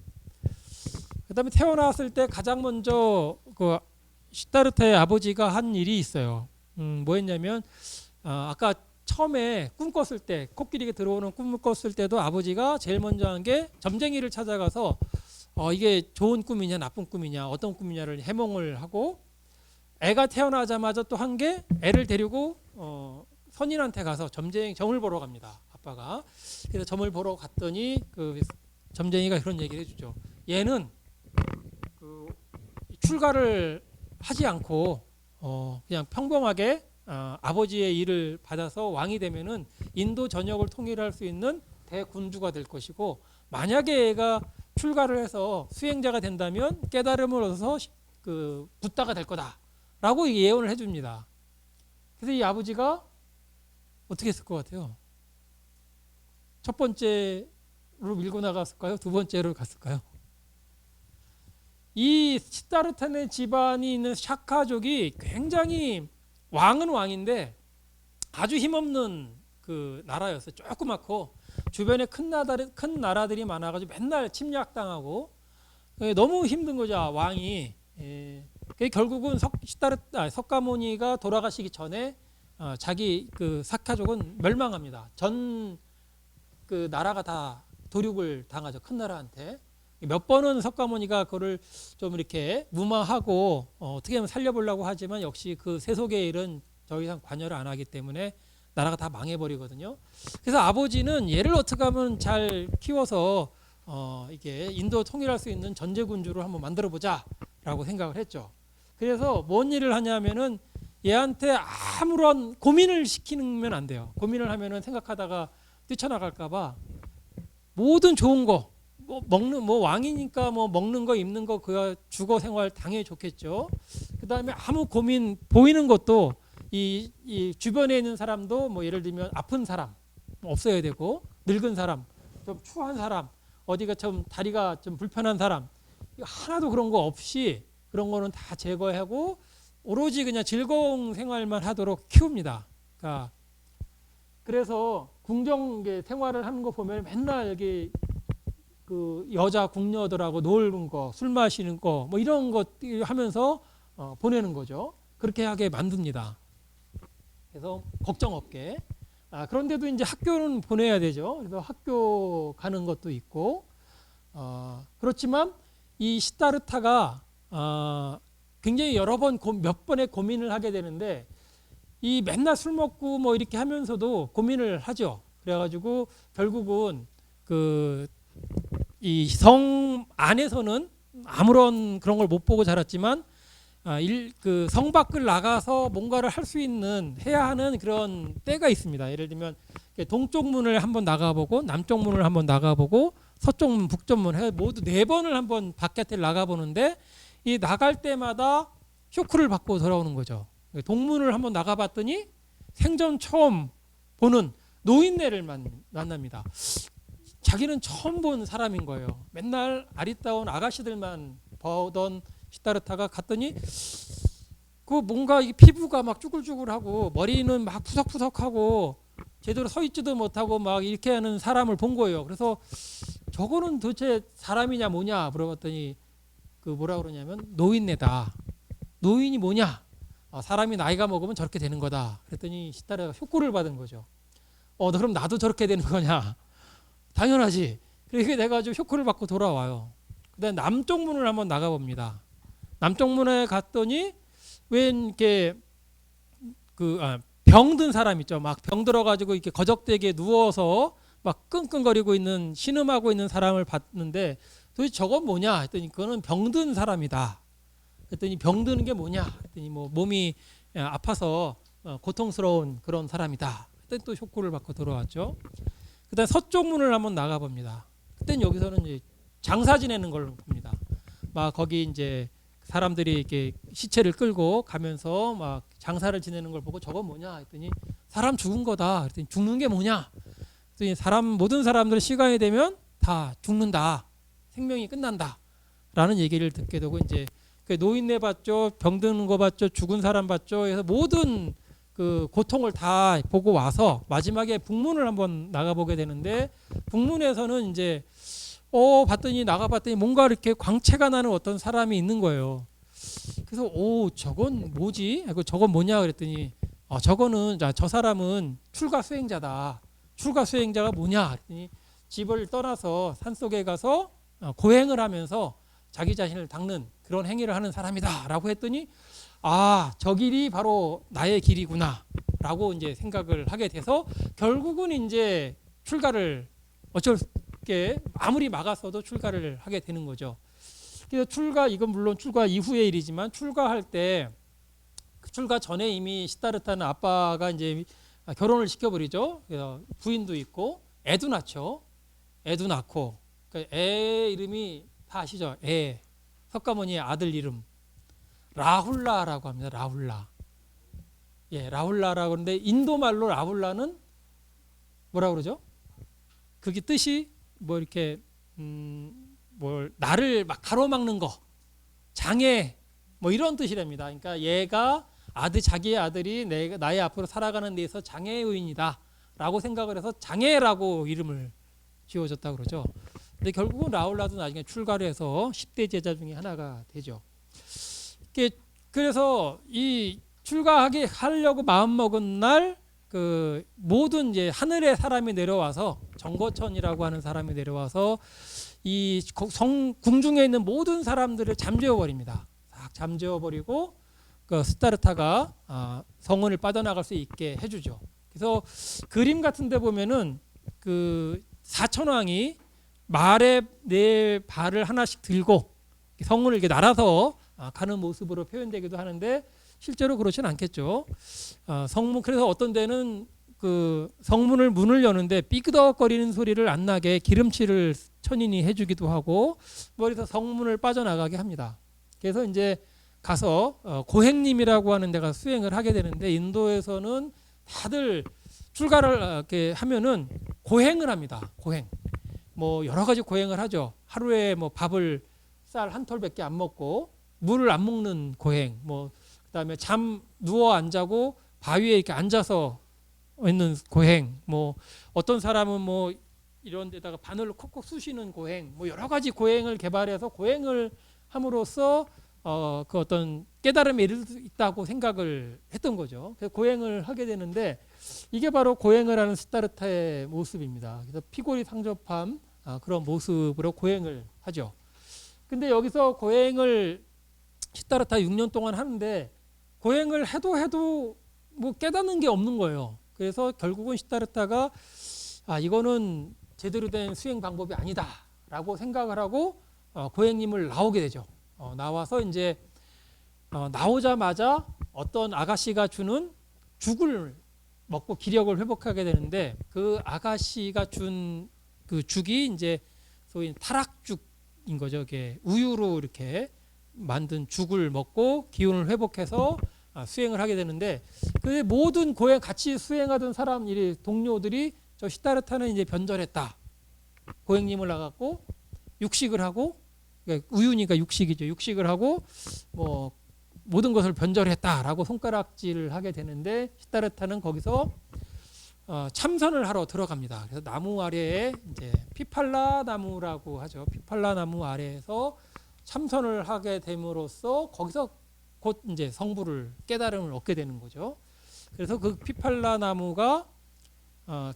그다음에 태어났을 때 가장 먼저 그 시타르타의 아버지가 한 일이 있어요. 뭐였냐면 아까 처음에 꿈 꿨을 때 코끼리가 들어오는 꿈을 꿨을 때도 아버지가 제일 먼저 한 게 점쟁이를 찾아가서 이게 좋은 꿈이냐 나쁜 꿈이냐 어떤 꿈이냐를 해몽을 하고 애가 태어나자마자 또 한 게 애를 데리고 선인한테 가서 점을 보러 갑니다. 아빠가. 그래서 점을 보러 갔더니 그 점쟁이가 그런 얘기를 해주죠. 얘는 그 출가를 하지 않고 그냥 평범하게 아버지의 일을 받아서 왕이 되면은 인도 전역을 통일할 수 있는 대군주가 될 것이고 만약에 얘가 출가를 해서 수행자가 된다면 깨달음을 얻어서 그 붓다가 될 거다라고 예언을 해줍니다. 그래서 이 아버지가 어떻게 했을 것 같아요? 첫 번째로 밀고 나갔을까요? 두 번째로 갔을까요? 이 시타르타네 집안이 있는 샤카족이 굉장히 왕은 왕인데 아주 힘없는 그 나라였어요. 조그맣고 주변에 큰 나라들이 많아가지고 맨날 침략당하고 너무 힘든 거죠. 왕이. 결국은 석가모니가 돌아가시기 전에 자기 그 사카족은 멸망합니다. 전 그 나라가 다 도륙을 당하죠. 큰 나라한테. 몇 번은 석가모니가 그거를 좀 이렇게 무마하고 어떻게 하면 살려보려고 하지만 역시 그 세속의 일은 더 이상 관여를 안 하기 때문에 나라가 다 망해버리거든요. 그래서 아버지는 얘를 어떻게 하면 잘 키워서 이게 인도 통일할 수 있는 전제군주를 한번 만들어보자라고 생각을 했죠. 그래서 뭔 일을 하냐면은 얘한테 아무런 고민을 시키면 안 돼요. 고민을 하면은 생각하다가 뛰쳐나갈까봐 모든 좋은 거 왕이니까 먹는 거 입는 거 그 주거 생활 당연히 좋겠죠. 그다음에 아무 고민 보이는 것도 이 주변에 있는 사람도 뭐 예를 들면 아픈 사람 없어야 되고 늙은 사람 좀 추한 사람 어디가 좀 다리가 좀 불편한 사람 하나도 그런 거 없이 그런 거는 다 제거하고 오로지 그냥 즐거운 생활만 하도록 키웁니다. 그러니까 그래서 궁정 생활을 하는 거 보면 맨날 여기 그 여자 궁녀들하고 놀는 거, 술 마시는 거, 뭐 이런 것 하면서 보내는 거죠. 그렇게 하게 만듭니다. 그래서 걱정 없게. 그런데도 이제 학교는 보내야 되죠. 그래서 학교 가는 것도 있고, 그렇지만 이 시타르타가 굉장히 몇 번의 고민을 하게 되는데 이 맨날 술 먹고 뭐 이렇게 하면서도 고민을 하죠. 그래가지고 결국은 이 성 안에서는 아무런 그런 걸 못 보고 자랐지만 그 성 밖을 나가서 뭔가를 할 수 있는 해야 하는 그런 때가 있습니다. 예를 들면 동쪽 문을 한번 나가보고 남쪽 문을 한번 나가보고 서쪽 문, 북쪽 문 해 모두 4번을 한번 바깥에 나가보는데 이 나갈 때마다 쇼크를 받고 돌아오는 거죠. 동문을 한번 나가봤더니 생전 처음 보는 노인네를 만납니다. 자기는 처음 본 사람인 거예요. 맨날 아리따운 아가씨들만 보던 시타르타가 갔더니 그 뭔가 이 피부가 막 쭈글쭈글하고 머리는 막 푸석푸석하고 제대로 서 있지도 못하고 막 이렇게 하는 사람을 본 거예요. 그래서 저거는 도대체 사람이냐 뭐냐 물어봤더니 그 뭐라 그러냐면 노인네다. 노인이 뭐냐? 사람이 나이가 먹으면 저렇게 되는 거다. 그랬더니 시타르타가 쇼크를 받은 거죠. 너 그럼 나도 저렇게 되는 거냐? 당연하지. 그렇게 돼가지고 쇼크를 받고 돌아와요. 그다음 남쪽 문을 한번 나가봅니다. 남쪽 문에 갔더니 웬 이렇게 병든 사람 있죠. 막 병 들어가지고 이렇게 거적대게 누워서 막 끙끙거리고 있는 신음하고 있는 사람을 봤는데 도대체 저건 뭐냐 했더니 그거는 병든 사람이다. 그랬더니 병드는 게 뭐냐 했더니 뭐 몸이 아파서 고통스러운 그런 사람이다. 그때 또 쇼크를 받고 들어왔죠. 그다음 서쪽 문을 한번 나가 봅니다. 그때는 여기서는 이제 장사 지내는 걸 봅니다. 막 거기 이제 사람들이 이렇게 시체를 끌고 가면서 막 장사를 지내는 걸 보고 저건 뭐냐 했더니 사람 죽은 거다. 그랬더니 죽는 게 뭐냐? 그랬더니 모든 사람들 시간이 되면 다 죽는다. 생명이 끝난다라는 얘기를 듣게 되고 이제 그 노인네 봤죠, 병드는 거 봤죠, 죽은 사람 봤죠. 그래서 모든 그 고통을 다 보고 와서 마지막에 북문을 한번 나가보게 되는데 북문에서는 이제 봤더니 나가봤더니 뭔가 이렇게 광채가 나는 어떤 사람이 있는 거예요. 그래서 저건 뭐지? 저건 뭐냐 그랬더니 저거는 저 사람은 출가 수행자다. 출가 수행자가 뭐냐 그랬더니 집을 떠나서 산속에 가서 고행을 하면서 자기 자신을 닦는 그런 행위를 하는 사람이다 라고 했더니 저 길이 바로 나의 길이구나 라고 이제 생각을 하게 돼서 결국은 이제 출가를 어쩔 수 없게 아무리 막았어도 출가를 하게 되는 거죠. 그래서 이건 물론 출가 이후의 일이지만 출가할 때 출가 전에 이미 시다르타는 아빠가 이제 결혼을 시켜버리죠. 그래서 부인도 있고 애도 낳죠. 애도 낳고 그러니까 애 이름이 다 아시죠? 석가모니의 아들 이름 라훌라라고 합니다. 라훌라. 라훌라라고 하는데 인도 말로 라훌라는 뭐라 그러죠? 그게 뜻이 뭐 이렇게 나를 막 가로막는 거, 장애 뭐 이런 뜻이랍니다. 그러니까 얘가 자기의 아들이 나의 앞으로 살아가는 데에서 장애 요인이다라고 생각을 해서 장애라고 이름을 지어줬다 그러죠. 근데 결국은 라울라도 나중에 출가를 해서 10대 제자 중에 하나가 되죠. 그래서 이 출가하게 하려고 마음먹은 날 그 모든 이제 하늘의 사람이 내려와서 정거천이라고 하는 사람이 내려와서 이 궁중에 있는 모든 사람들을 잠재워 버립니다. 딱 잠재워 버리고 그 스타르타가 성문을 빠져나갈 수 있게 해주죠. 그래서 그림 같은데 보면은 그 사천왕이 말에 네 발을 하나씩 들고 성문을 이렇게 날아서 가는 모습으로 표현되기도 하는데 실제로 그렇지는 않겠죠. 그래서 어떤 데는 그 문을 여는데 삐그덕거리는 소리를 안 나게 기름칠을 천인이 해주기도 하고 머리에서 성문을 빠져나가게 합니다. 그래서 이제 가서 고행님이라고 하는 데가 수행을 하게 되는데 인도에서는 다들 출가를 이렇게 하면은 고행을 합니다. 고행. 뭐 여러 가지 고행을 하죠. 하루에 뭐 밥을 쌀 한 톨밖에 안 먹고 물을 안 먹는 고행. 뭐 그다음에 누워 안 자고 바위에 이렇게 앉아서 있는 고행. 뭐 어떤 사람은 뭐 이런 데다가 바늘로 콕콕 쑤시는 고행. 뭐 여러 가지 고행을 개발해서 고행을 함으로써 그 어떤 깨달음에 이를 수 있다고 생각을 했던 거죠. 그래서 고행을 하게 되는데 이게 바로 고행을 하는 시다르타의 모습입니다. 그래서 피골이 상접한 그런 모습으로 고행을 하죠. 근데 여기서 고행을 시다르타 6년 동안 하는데 고행을 해도 뭐 깨닫는 게 없는 거예요. 그래서 결국은 시다르타가 이거는 제대로 된 수행 방법이 아니다라고 생각을 하고 고행님을 나오게 되죠. 나와서 이제 나오자마자 어떤 아가씨가 주는 죽을 먹고 기력을 회복하게 되는데 그 아가씨가 준 그 죽이 이제 소위 타락죽인 거죠. 이게 우유로 이렇게 만든 죽을 먹고 기운을 회복해서 수행을 하게 되는데 그 모든 고행 같이 수행하던 동료들이 저 시다르타는 이제 변절했다. 고행님을 나갔고 육식을 하고 그러니까 우유니까 육식이죠. 육식을 하고 뭐 모든 것을 변절했다라고 손가락질을 하게 되는데 시다르타는 거기서 참선을 하러 들어갑니다. 그래서 나무 아래에 이제 피팔라 나무라고 하죠. 피팔라 나무 아래에서 참선을 하게 됨으로써 거기서 곧 이제 성부를 깨달음을 얻게 되는 거죠. 그래서 그 피팔라 나무가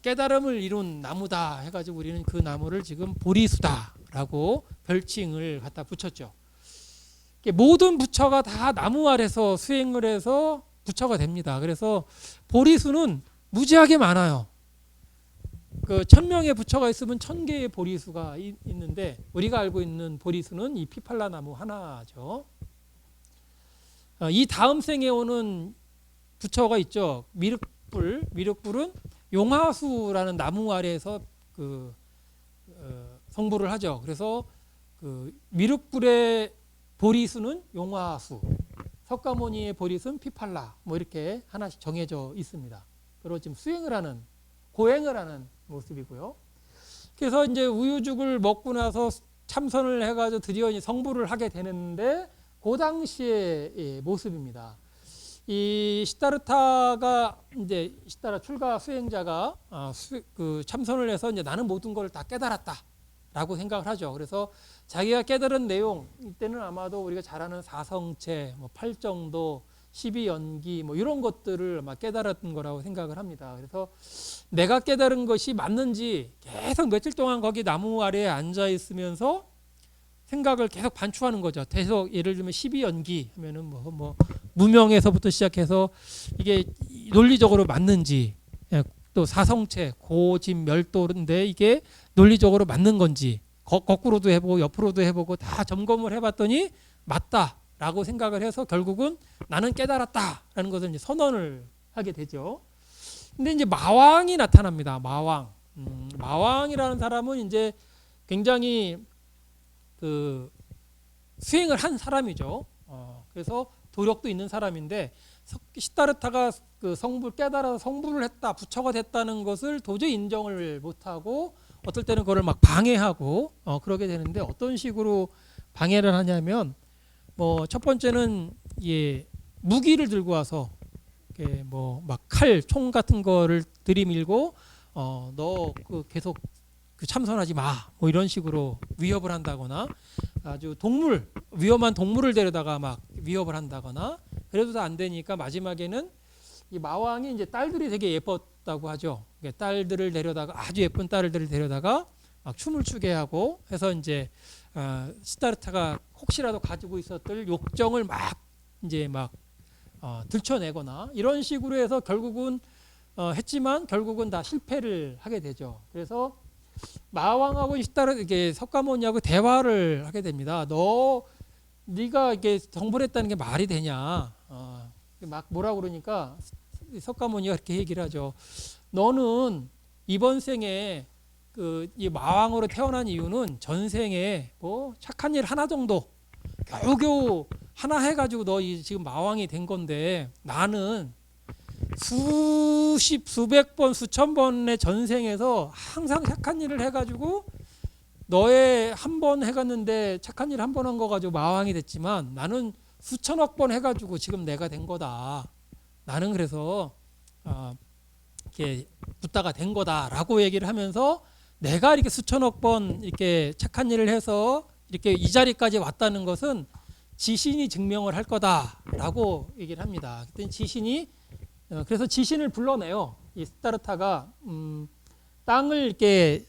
깨달음을 이룬 나무다 해가지고 우리는 그 나무를 지금 보리수다라고 별칭을 갖다 붙였죠. 모든 부처가 다 나무 아래서 수행을 해서 부처가 됩니다. 그래서 보리수는 무지하게 많아요. 그 1000명의 부처가 있으면 1000개의 보리수가 있는데 우리가 알고 있는 보리수는 이 피팔라 나무 하나죠. 이 다음 생에 오는 부처가 있죠. 미륵불은 용화수라는 나무 아래에서 성불을 하죠. 그래서 그 미륵불의 보리수는 용화수, 석가모니의 보리수는 피팔라, 뭐 이렇게 하나씩 정해져 있습니다. 그리고 지금 고행을 하는 모습이고요. 그래서 이제 우유죽을 먹고 나서 참선을 해가지고 드디어 이제 성불을 하게 되는데 그 당시의 모습입니다. 이 시다르타가 이제 시다라 출가 수행자가 참선을 해서 이제 나는 모든 걸 다 깨달았다라고 생각을 하죠. 그래서 자기가 깨달은 내용 이때는 아마도 우리가 잘 아는 사성체, 뭐 팔정도, 12연기 뭐 이런 것들을 막 깨달았던 거라고 생각을 합니다. 그래서 내가 깨달은 것이 맞는지 계속 며칠 동안 거기 나무 아래에 앉아 있으면서 생각을 계속 반추하는 거죠. 계속 예를 들면 12연기 하면은 뭐 무명에서부터 시작해서 이게 논리적으로 맞는지, 또 사성체, 고집, 멸도인데 이게 논리적으로 맞는 건지 거꾸로도 해보고 옆으로도 해보고 다 점검을 해봤더니 맞다라고 생각을 해서 결국은 나는 깨달았다라는 것을 이제 선언을 하게 되죠. 근데 이제 마왕이 나타납니다. 마왕이라는 사람은 이제 굉장히 그 수행을 한 사람이죠. 그래서 도력도 있는 사람인데 시다르타가 그 깨달아서 성불을 했다, 부처가 됐다는 것을 도저히 인정을 못하고 어떨 때는 그걸 막 방해하고 그러게 되는데 어떤 식으로 방해를 하냐면 뭐 첫 번째는 무기를 들고 와서 뭐 막 칼, 총 같은 거를 들이밀고 너 계속 참선하지 마, 뭐 이런 식으로 위협을 한다거나 아주 위험한 동물을 데려다가 막 위협을 한다거나 그래도 다 안 되니까 마지막에는 이 마왕이 이제 딸들이 되게 예뻤다고 하죠. 딸들을 데려다가 아주 예쁜 딸들을 데려다가 막 춤을 추게 하고 해서 이제 시다르타가 혹시라도 가지고 있었던 욕정을 막 들춰내거나 이런 식으로 해서 결국은 했지만 결국은 다 실패를 하게 되죠. 그래서 마왕하고 석가모니하고 대화를 하게 됩니다. 네가 이게 성불했다는 게 말이 되냐? 막 뭐라 그러니까 석가모니가 그렇게 얘기를 하죠. 너는 이번 생에 이 마왕으로 태어난 이유는 전생에 뭐 착한 일 하나 정도 겨우겨우 하나 해가지고 너 지금 마왕이 된 건데 나는 수백 번, 수천 번의 전생에서 항상 착한 일을 해가지고 너의 한 번 해갔는데 착한 일 한 번 한 거 가지고 마왕이 됐지만 나는 수천억 번 해가지고 지금 내가 된 거다. 나는 그래서 이렇게 붓다가 된 거다라고 얘기를 하면서 내가 이렇게 수천억 번 이렇게 착한 일을 해서 이렇게 이 자리까지 왔다는 것은 지신이 증명을 할 거다라고 얘기를 합니다. 그래서 지신을 불러내요. 이 시다르타가 땅을 이렇게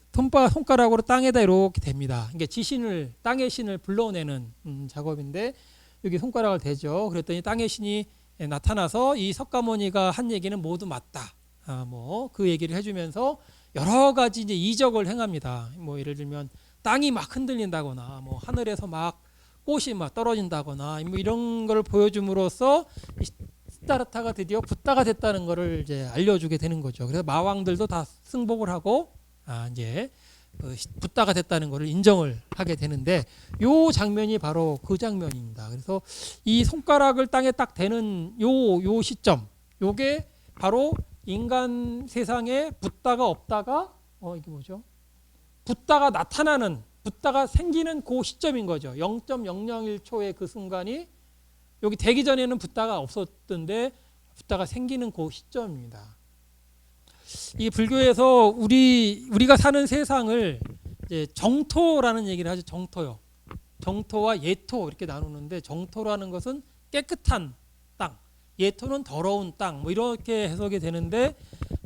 손가락으로 땅에다 이렇게 댑니다. 그러니까 땅의 신을 불러내는 작업인데 여기 손가락을 대죠. 그랬더니 땅의 신이 나타나서 이 석가모니가 한 얘기는 모두 맞다. 뭐 그 얘기를 해주면서 여러 가지 이제 이적을 행합니다. 뭐 예를 들면 땅이 막 흔들린다거나, 뭐 하늘에서 막 꽃이 막 떨어진다거나, 뭐 이런 걸 보여줌으로써 시다르타가 드디어 붓다가 됐다는 것을 이제 알려주게 되는 거죠. 그래서 마왕들도 다 승복을 하고 이제 붓다가 됐다는 것을 인정을 하게 되는데 요 장면이 바로 그 장면입니다. 그래서 이 손가락을 땅에 딱 대는 요 시점, 요게 바로 인간 세상에 붓다가 없다가 이게 뭐죠? 붓다가 나타나는, 붓다가 생기는 그 시점인 거죠. 0.001초의 그 순간이 여기 되기 전에는 붓다가 없었던데 붓다가 생기는 그 시점입니다. 이 불교에서 우리가 사는 세상을 이제 정토라는 얘기를 하죠. 정토요. 정토와 예토 이렇게 나누는데 정토라는 것은 깨끗한 땅, 예토는 더러운 땅, 뭐 이렇게 해석이 되는데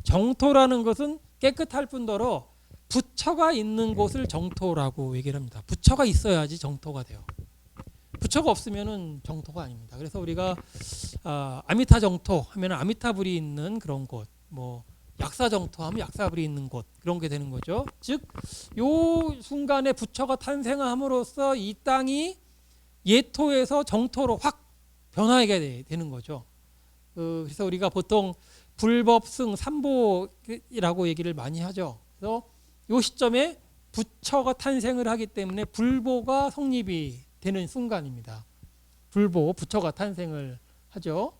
정토라는 것은 깨끗할 뿐더러 부처가 있는 곳을 정토라고 얘기를 합니다. 부처가 있어야지 정토가 돼요. 부처가 없으면은 정토가 아닙니다. 그래서 우리가 아미타 정토 하면 아미타불이 있는 그런 곳, 뭐 약사정토하면 약사불이 있는 곳, 그런 게 되는 거죠. 즉, 요 순간에 부처가 탄생함으로써 이 땅이 예토에서 정토로 확 변화하게 되는 거죠. 그래서 우리가 보통 불법승 삼보라고 얘기를 많이 하죠. 그래서 요 시점에 부처가 탄생을 하기 때문에 불보가 성립이 되는 순간입니다. 불보, 부처가 탄생을 하죠.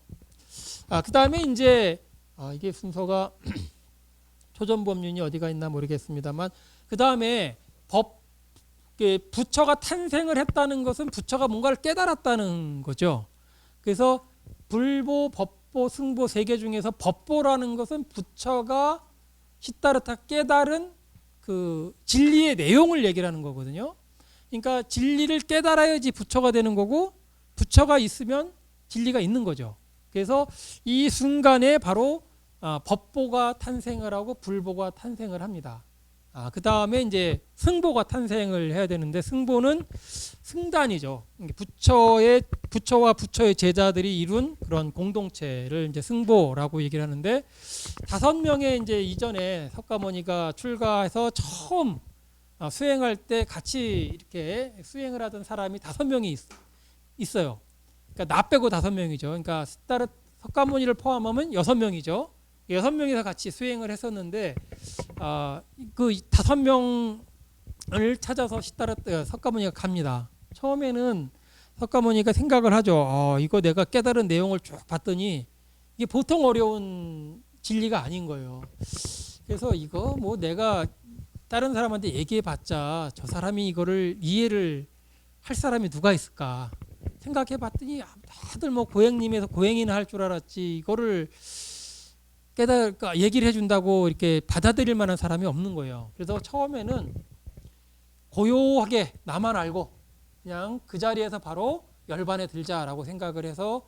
그 다음에 이제 이게 순서가 초전법륜이 어디가 있나 모르겠습니다만, 그 다음에 부처가 탄생을 했다는 것은 부처가 뭔가를 깨달았다는 거죠. 그래서 불보, 법보, 승보 세 개 중에서 법보라는 것은 부처가 시다르타 깨달은 그 진리의 내용을 얘기를 하는 거거든요. 그러니까 진리를 깨달아야지 부처가 되는 거고, 부처가 있으면 진리가 있는 거죠. 그래서 이 순간에 바로 법보가 탄생을 하고 불보가 탄생을 합니다. 그 다음에 이제 승보가 탄생을 해야 되는데, 승보는 승단이죠. 부처와 부처의 제자들이 이룬 그런 공동체를 이제 승보라고 얘기를 하는데, 5명의 이제 이전에 석가모니가 출가해서 처음 수행할 때 같이 이렇게 수행을 하던 사람이 5명이 있어요. 그러니까 나 빼고 5명이죠. 그러니까 석가모니를 포함하면 6명이죠. 6명이서 같이 수행을 했었는데, 그 5명을 찾아서 석가모니가 갑니다. 처음에는 석가모니가 생각을 하죠. 이거 내가 깨달은 내용을 쭉 봤더니 이게 보통 어려운 진리가 아닌 거예요. 그래서 이거 뭐 내가 다른 사람한테 얘기해봤자 저 사람이 이거를 이해를 할 사람이 누가 있을까 생각해봤더니, 다들 뭐 고행님에서 고행이나 할 줄 알았지 이거를 얘기를 해준다고 이렇게 받아들일 만한 사람이 없는 거예요. 그래서 처음에는 고요하게 나만 알고 그냥 그 자리에서 바로 열반에 들자라고 생각을 해서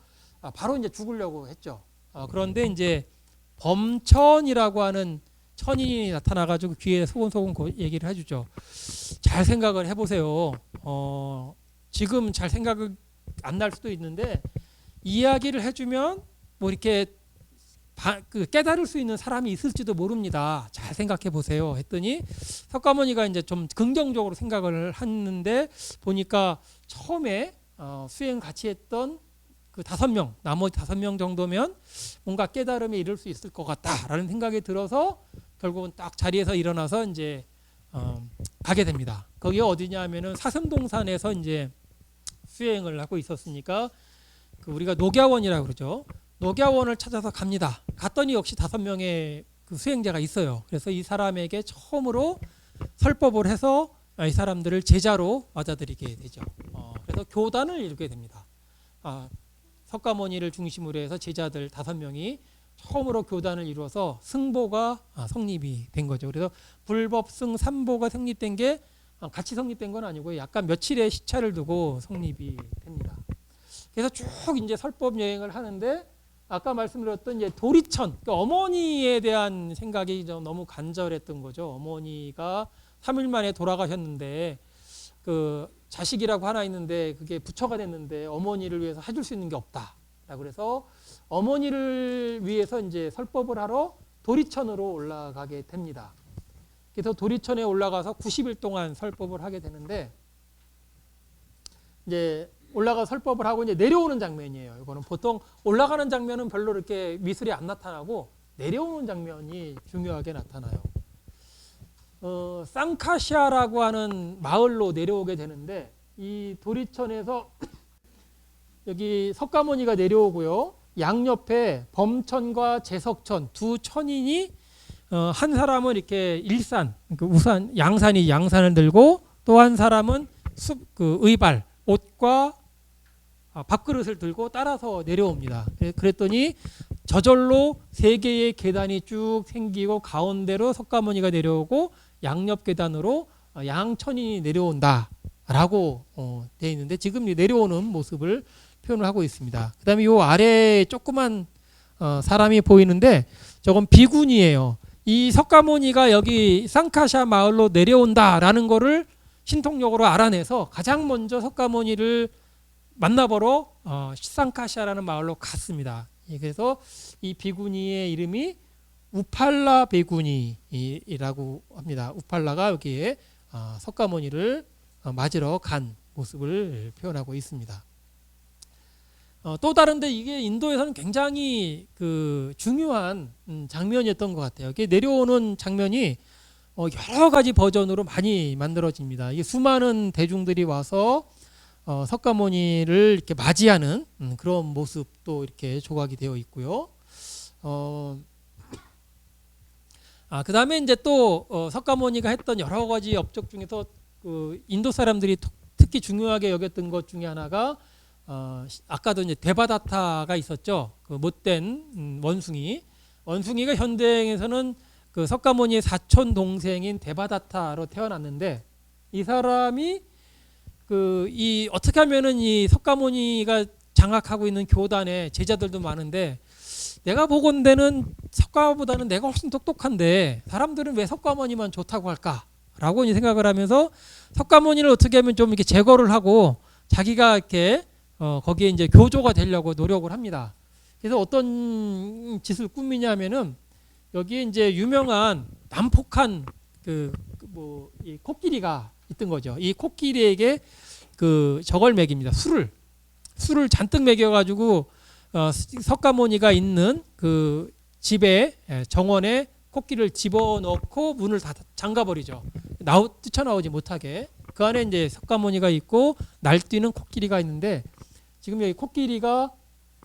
바로 이제 죽으려고 했죠. 그런데 이제 범천이라고 하는 천인이 나타나가지고 귀에 소곤소곤 얘기를 해주죠. 잘 생각을 해보세요. 지금 잘 생각을 안 날 수도 있는데, 이야기를 해주면 뭐 이렇게 깨달을 수 있는 사람이 있을지도 모릅니다. 잘 생각해 보세요. 했더니 석가모니가 이제 좀 긍정적으로 생각을 했는데, 보니까 처음에 수행 같이 했던 그 5명, 나머지 5명 정도면 뭔가 깨달음에 이를 수 있을 것 같다라는 생각이 들어서 결국은 딱 자리에서 일어나서 이제 가게 됩니다. 거기 어디냐 하면은 사슴동산에서 이제 수행을 하고 있었으니까 우리가 녹야원이라고 그러죠. 녹야원을 찾아서 갑니다. 갔더니 역시 5명의 그 수행자가 있어요. 그래서 이 사람에게 처음으로 설법을 해서 이 사람들을 제자로 맞아들이게 되죠. 그래서 교단을 이루게 됩니다. 석가모니를 중심으로 해서 제자들 5명이 처음으로 교단을 이루어서 승보가 성립이 된 거죠. 그래서 불법승 삼보가 성립된 게 같이 성립된 건 아니고 약간 며칠의 시차를 두고 성립이 됩니다. 그래서 쭉 이제 설법 여행을 하는데, 아까 말씀드렸던 이제 도리천, 그러니까 어머니에 대한 생각이 좀 너무 간절했던 거죠. 어머니가 3일 만에 돌아가셨는데 그 자식이라고 하나 있는데 그게 부처가 됐는데 어머니를 위해서 해줄 수 있는 게 없다. 그래서 어머니를 위해서 이제 설법을 하러 도리천으로 올라가게 됩니다. 그래서 도리천에 올라가서 90일 동안 설법을 하게 되는데, 이제 올라가 설법을 하고 이제 내려오는 장면이에요. 이거는 보통 올라가는 장면은 별로 이렇게 미술이 안 나타나고 내려오는 장면이 중요하게 나타나요. 쌍카시아라고 하는 마을로 내려오게 되는데, 이 도리천에서 여기 석가모니가 내려오고요. 양옆에 범천과 제석천 두 천인이 한 사람은 이렇게 일산, 우산, 양산을 들고, 또 한 사람은 의발, 옷과 밥그릇을 들고 따라서 내려옵니다. 그랬더니 저절로 3개의 계단이 쭉 생기고 가운데로 석가모니가 내려오고 양옆 계단으로 양천인이 내려온다라고 되어 있는데, 지금 내려오는 모습을 표현을 하고 있습니다. 그 다음에 이 아래에 조그만 사람이 보이는데 저건 비군이에요. 이 석가모니가 여기 쌍카샤 마을로 내려온다라는 거를 신통력으로 알아내서 가장 먼저 석가모니를 만나보러 쌍카샤라는 마을로 갔습니다. 그래서 이 비구니의 이름이 우팔라 베구니라고 합니다. 우팔라가 여기에 석가모니를 맞으러 간 모습을 표현하고 있습니다. 또 다른데 이게 인도에서는 굉장히 그 중요한 장면이었던 것 같아요. 이게 내려오는 장면이 여러 가지 버전으로 많이 만들어집니다. 이게 수많은 대중들이 와서 석가모니를 이렇게 맞이하는 그런 모습도 이렇게 조각이 되어 있고요. 그 다음에 이제 또 석가모니가 했던 여러 가지 업적 중에서 그 인도 사람들이 특히 중요하게 여겼던 것 중에 하나가 아까도 이제 데바다타가 있었죠. 그 못된 원숭이가 현대에서는 그 석가모니의 사촌 동생인 데바다타로 태어났는데, 이 사람이 이 어떻게 하면은 이 석가모니가 장악하고 있는 교단에 제자들도 많은데, 내가 보건대는 석가보다는 내가 훨씬 똑똑한데 사람들은 왜 석가모니만 좋다고 할까라고 생각을 하면서 석가모니를 어떻게 하면 좀 이렇게 제거를 하고 자기가 이렇게 거기에 이제 교조가 되려고 노력을 합니다. 그래서 어떤 짓을 꾸미냐면은 여기에 이제 유명한 남폭한 이 코끼리가 있던 거죠. 이 코끼리에게 저걸 먹입니다. 술을 잔뜩 먹여가지고 석가모니가 있는 그 집에 정원에 코끼리를 집어넣고 문을 다 잠가버리죠. 뛰쳐나오지 못하게. 그 안에 이제 석가모니가 있고 날뛰는 코끼리가 있는데, 지금 여기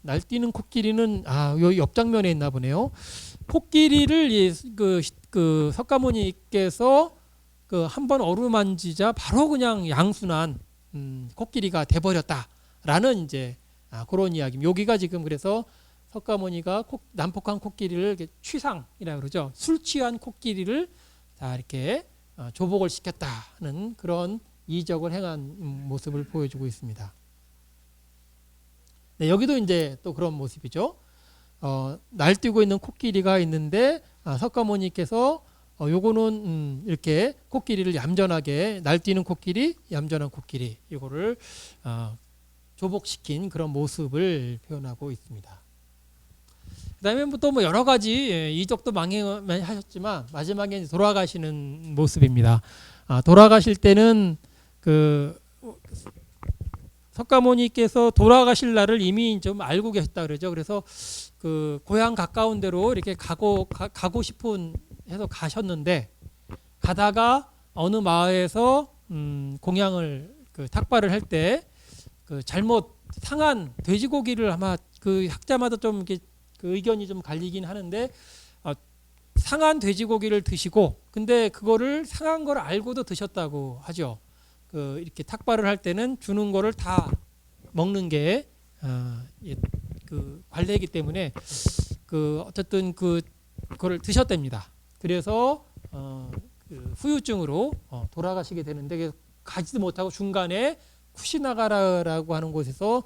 날뛰는 코끼리는 요 옆장면에 있나 보네요. 코끼리를 그 석가모니께서 한번 어루만지자 바로 그냥 양순한 코끼리가 돼버렸다라는 이제 그런 이야기입니다. 여기가 지금 그래서 석가모니가 난폭한 코끼리를 이렇게 취상이라고 그러죠. 술 취한 코끼리를 다 이렇게 조복을 시켰다는 그런 이적을 행한 모습을 보여주고 있습니다. 네, 여기도 이제 또 그런 모습이죠. 날뛰고 있는 코끼리가 있는데 석가모니께서 요거는 이렇게 코끼리를 얌전하게, 날뛰는 코끼리, 얌전한 코끼리, 이거를 조복시킨 그런 모습을 표현하고 있습니다. 그다음에 또 뭐 여러 가지 이적도 많이 하셨지만 마지막에 돌아가시는 모습입니다. 돌아가실 때는 석가모니께서 돌아가실 날을 이미 좀 알고 계셨다 그러죠. 그래서 고향 가까운 데로 이렇게 가고 싶은 해서 가셨는데, 가다가 어느 마을에서 공양을 탁발을 할 때 잘못 상한 돼지고기를, 아마 학자마다 좀 이렇게 의견이 좀 갈리긴 하는데, 상한 돼지고기를 드시고, 근데 그거를 상한 걸 알고도 드셨다고 하죠. 이렇게 탁발을 할 때는 주는 거를 다 먹는 게 관례이기 때문에 어쨌든 그거를 드셨답니다. 그래서 후유증으로 돌아가시게 되는데, 가지도 못하고 중간에 쿠시나가라라고 하는 곳에서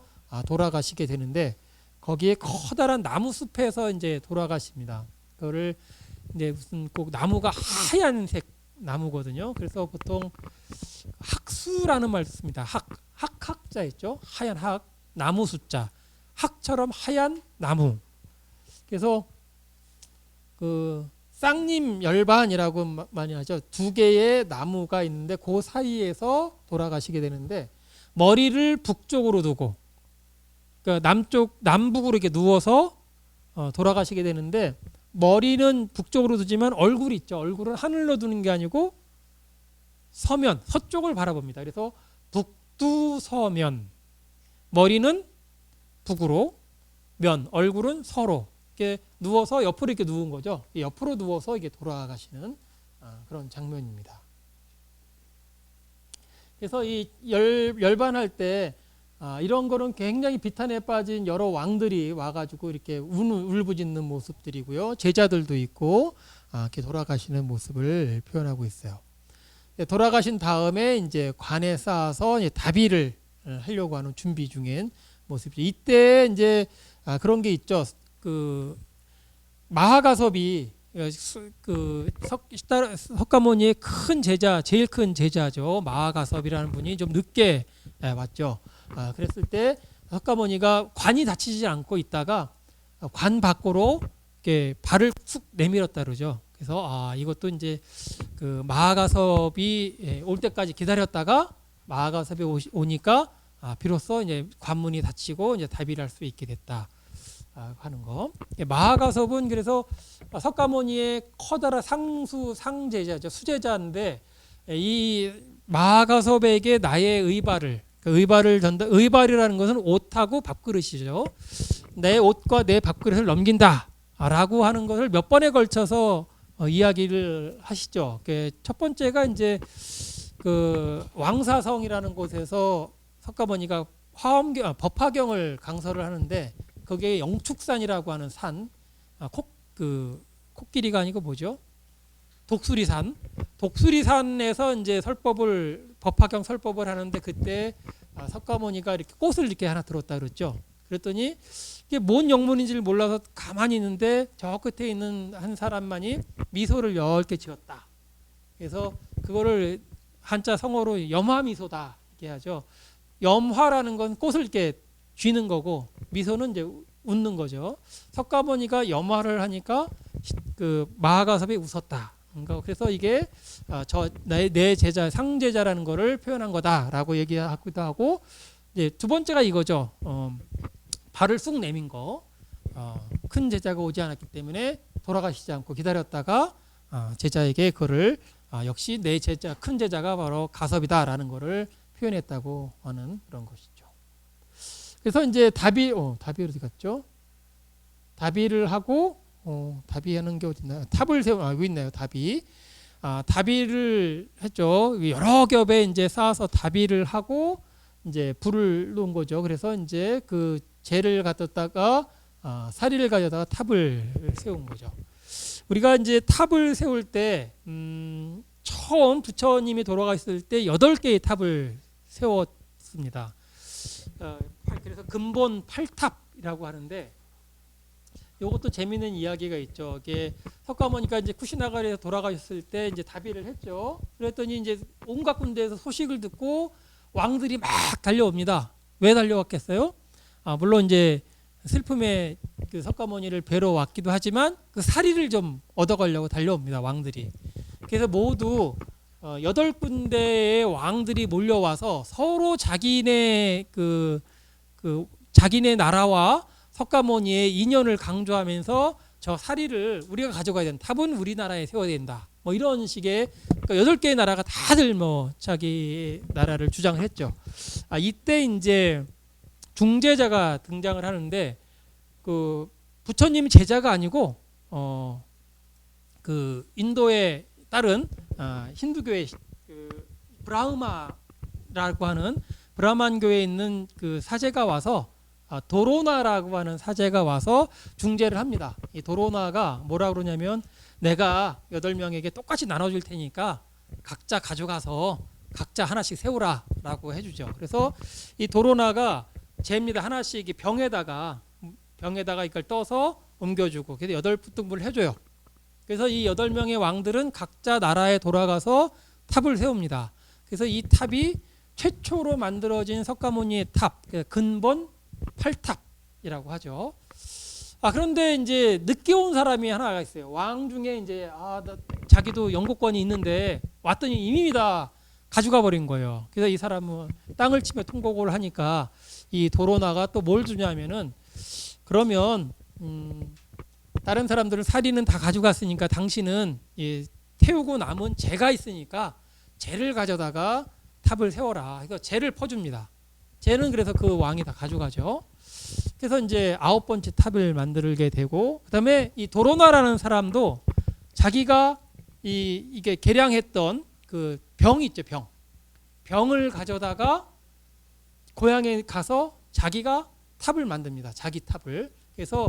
돌아가시게 되는데, 거기에 커다란 나무 숲에서 이제 돌아가십니다. 그거를 이제 무슨 꼭 나무가 하얀색 나무거든요. 그래서 보통 학수라는 말 씁니다. 학자 있죠. 하얀 나무 숫자. 학처럼 하얀 나무. 그래서 쌍님 열반이라고 많이 하죠. 두 개의 나무가 있는데 그 사이에서 돌아가시게 되는데, 머리를 북쪽으로 두고, 그러니까 남북으로 이렇게 누워서 돌아가시게 되는데, 머리는 북쪽으로 두지만 얼굴이 있죠. 얼굴은 하늘로 두는 게 아니고 서쪽을 바라봅니다. 그래서 북두서면, 머리는 북으로, 얼굴은 서로 이렇게 누워서 옆으로 이렇게 누운 거죠. 옆으로 누워서 이게 돌아가시는 그런 장면입니다. 그래서 이 열반할 때 이런 거는 굉장히 비탄에 빠진 여러 왕들이 와가지고 이렇게 울부짖는 모습들이고요. 제자들도 있고 이렇게 돌아가시는 모습을 표현하고 있어요. 돌아가신 다음에 이제 관에 쌓아서 이제 다비를 하려고 하는 준비 중인 모습이죠. 이때 이제 그런 게 있죠. 마하가섭이 석가모니의 큰 제자, 제일 큰 제자죠. 마하가섭이라는 분이 좀 늦게 왔죠. 그랬을 때 석가모니가 관이 닫히지 않고 있다가 관 밖으로 이렇게 발을 쑥 내밀었다 그러죠. 그래서 이것도 이제 그 마하가섭이 올 때까지 기다렸다가 마하가섭이 오니까 비로소 이제 관문이 닫히고 이제 다비를 할 수 있게 됐다 하는 거. 마하가섭은 그래서 석가모니의 커다란 상제자죠. 수제자인데 이 마하가섭에게 나의 의발을 전달. 의발이라는 것은 옷하고 밥그릇이죠. 내 옷과 내 밥그릇을 넘긴다라고 하는 것을 몇 번에 걸쳐서 이야기를 하시죠. 첫 번째가 이제 그 왕사성이라는 곳에서 석가모니가 법화경을 강설을 하는데 거기에 영축산이라고 하는 산, 코끼리가 아니고 뭐죠? 독수리산에서 이제 법화경 설법을 하는데 그때 석가모니가 이렇게 꽃을 이렇게 하나 들었다 그랬죠. 그랬더니 이게 뭔 영문인지를 몰라서 가만히 있는데 저 끝에 있는 한 사람만이 미소를 엷게 지었다. 그래서 그거를 한자 성어로 염화미소다 이렇게 하죠. 염화라는 건 꽃을 이렇게 쥐는 거고 미소는 이제 웃는 거죠. 석가모니가 염화를 하니까 그 마하가섭이 웃었다. 그래서 이게 내 제자 상제자라는 거를 표현한 거다라고 얘기하기도 하고 이제 두 번째가 이거죠. 발을 쑥 내민 거. 큰 제자가 오지 않았기 때문에 돌아가시지 않고 기다렸다가 제자에게 그거를 역시 내 제자 큰 제자가 바로 가섭이다라는 거를 표현했다고 하는 그런 것이죠. 그래서 이제 답이 어디 갔죠? 답이를 하고 답이하는 게 어디 있나요? 탑을 여기 있나요? 답이 답이를 했죠. 여러 겹에 이제 쌓아서 답이를 하고 이제 불을 놓은 거죠. 그래서 이제 그 재를 갖다가 사리를 가져다가 탑을 세운 거죠. 우리가 이제 탑을 세울 때 처음 부처님이 돌아가셨을 때 8개의 탑을 세웠습니다. 그래서 근본 8탑이라고 하는데 이것도 재미있는 이야기가 있죠. 이게 석가모니가 이제 쿠시나가리에서 돌아가셨을 때 이제 답의를 했죠. 그랬더니 이제 온갖 군데에서 소식을 듣고 왕들이 막 달려옵니다. 왜 달려왔겠어요? 물론 이제 슬픔에 그 석가모니를 뵈러 왔기도 하지만 그 사리를 좀 얻어가려고 달려옵니다. 왕들이. 그래서 모두 8군데의 왕들이 몰려와서 서로 자기네 자기네 나라와 석가모니의 인연을 강조하면서 저 사리를 우리가 가져가야 된다. 탑은 우리나라에 세워야 된다. 뭐 이런 식의 그러니까 8개의 나라가 다들 뭐 자기 나라를 주장을 했죠. 이때 이제 중제자가 등장을 하는데 그 부처님 제자가 아니고 그 인도에 따른 힌두교의 그 브라흐마라고 하는 브라만 교회에 있는 그 사제가 와서 도로나라고 하는 사제가 와서 중재를 합니다. 이 도로나가 뭐라 그러냐면 내가 8명에게 똑같이 나눠줄 테니까 각자 가져가서 각자 하나씩 세우라라고 해주죠. 그래서 이 도로나가 재입니다. 하나씩 병에다가 이걸 떠서 옮겨주고 그래서 8부등분을 해줘요. 그래서 이 8명의 왕들은 각자 나라에 돌아가서 탑을 세웁니다. 그래서 이 탑이 최초로 만들어진 석가모니의 탑, 근본 8탑이라고 하죠. 그런데 이제 늦게 온 사람이 하나가 있어요. 왕 중에 이제 자기도 영국권이 있는데 왔더니 이미 다 가져가 버린 거예요. 그래서 이 사람은 땅을 치며 통곡을 하니까 이 도로나가 또 뭘 주냐면은 그러면 다른 사람들은 사리는 다 가져갔으니까 당신은 태우고 남은 재가 있으니까 재를 가져다가 탑을 세워라. 그래서 재를 퍼줍니다. 재는 그래서 그 왕이 다 가져가죠. 그래서 이제 9번째 탑을 만들게 되고 그다음에 이 도로나라는 사람도 자기가 이게 개량했던 그 병이 있죠. 병을 가져다가 고향에 가서 자기가 탑을 만듭니다. 자기 탑을. 그래서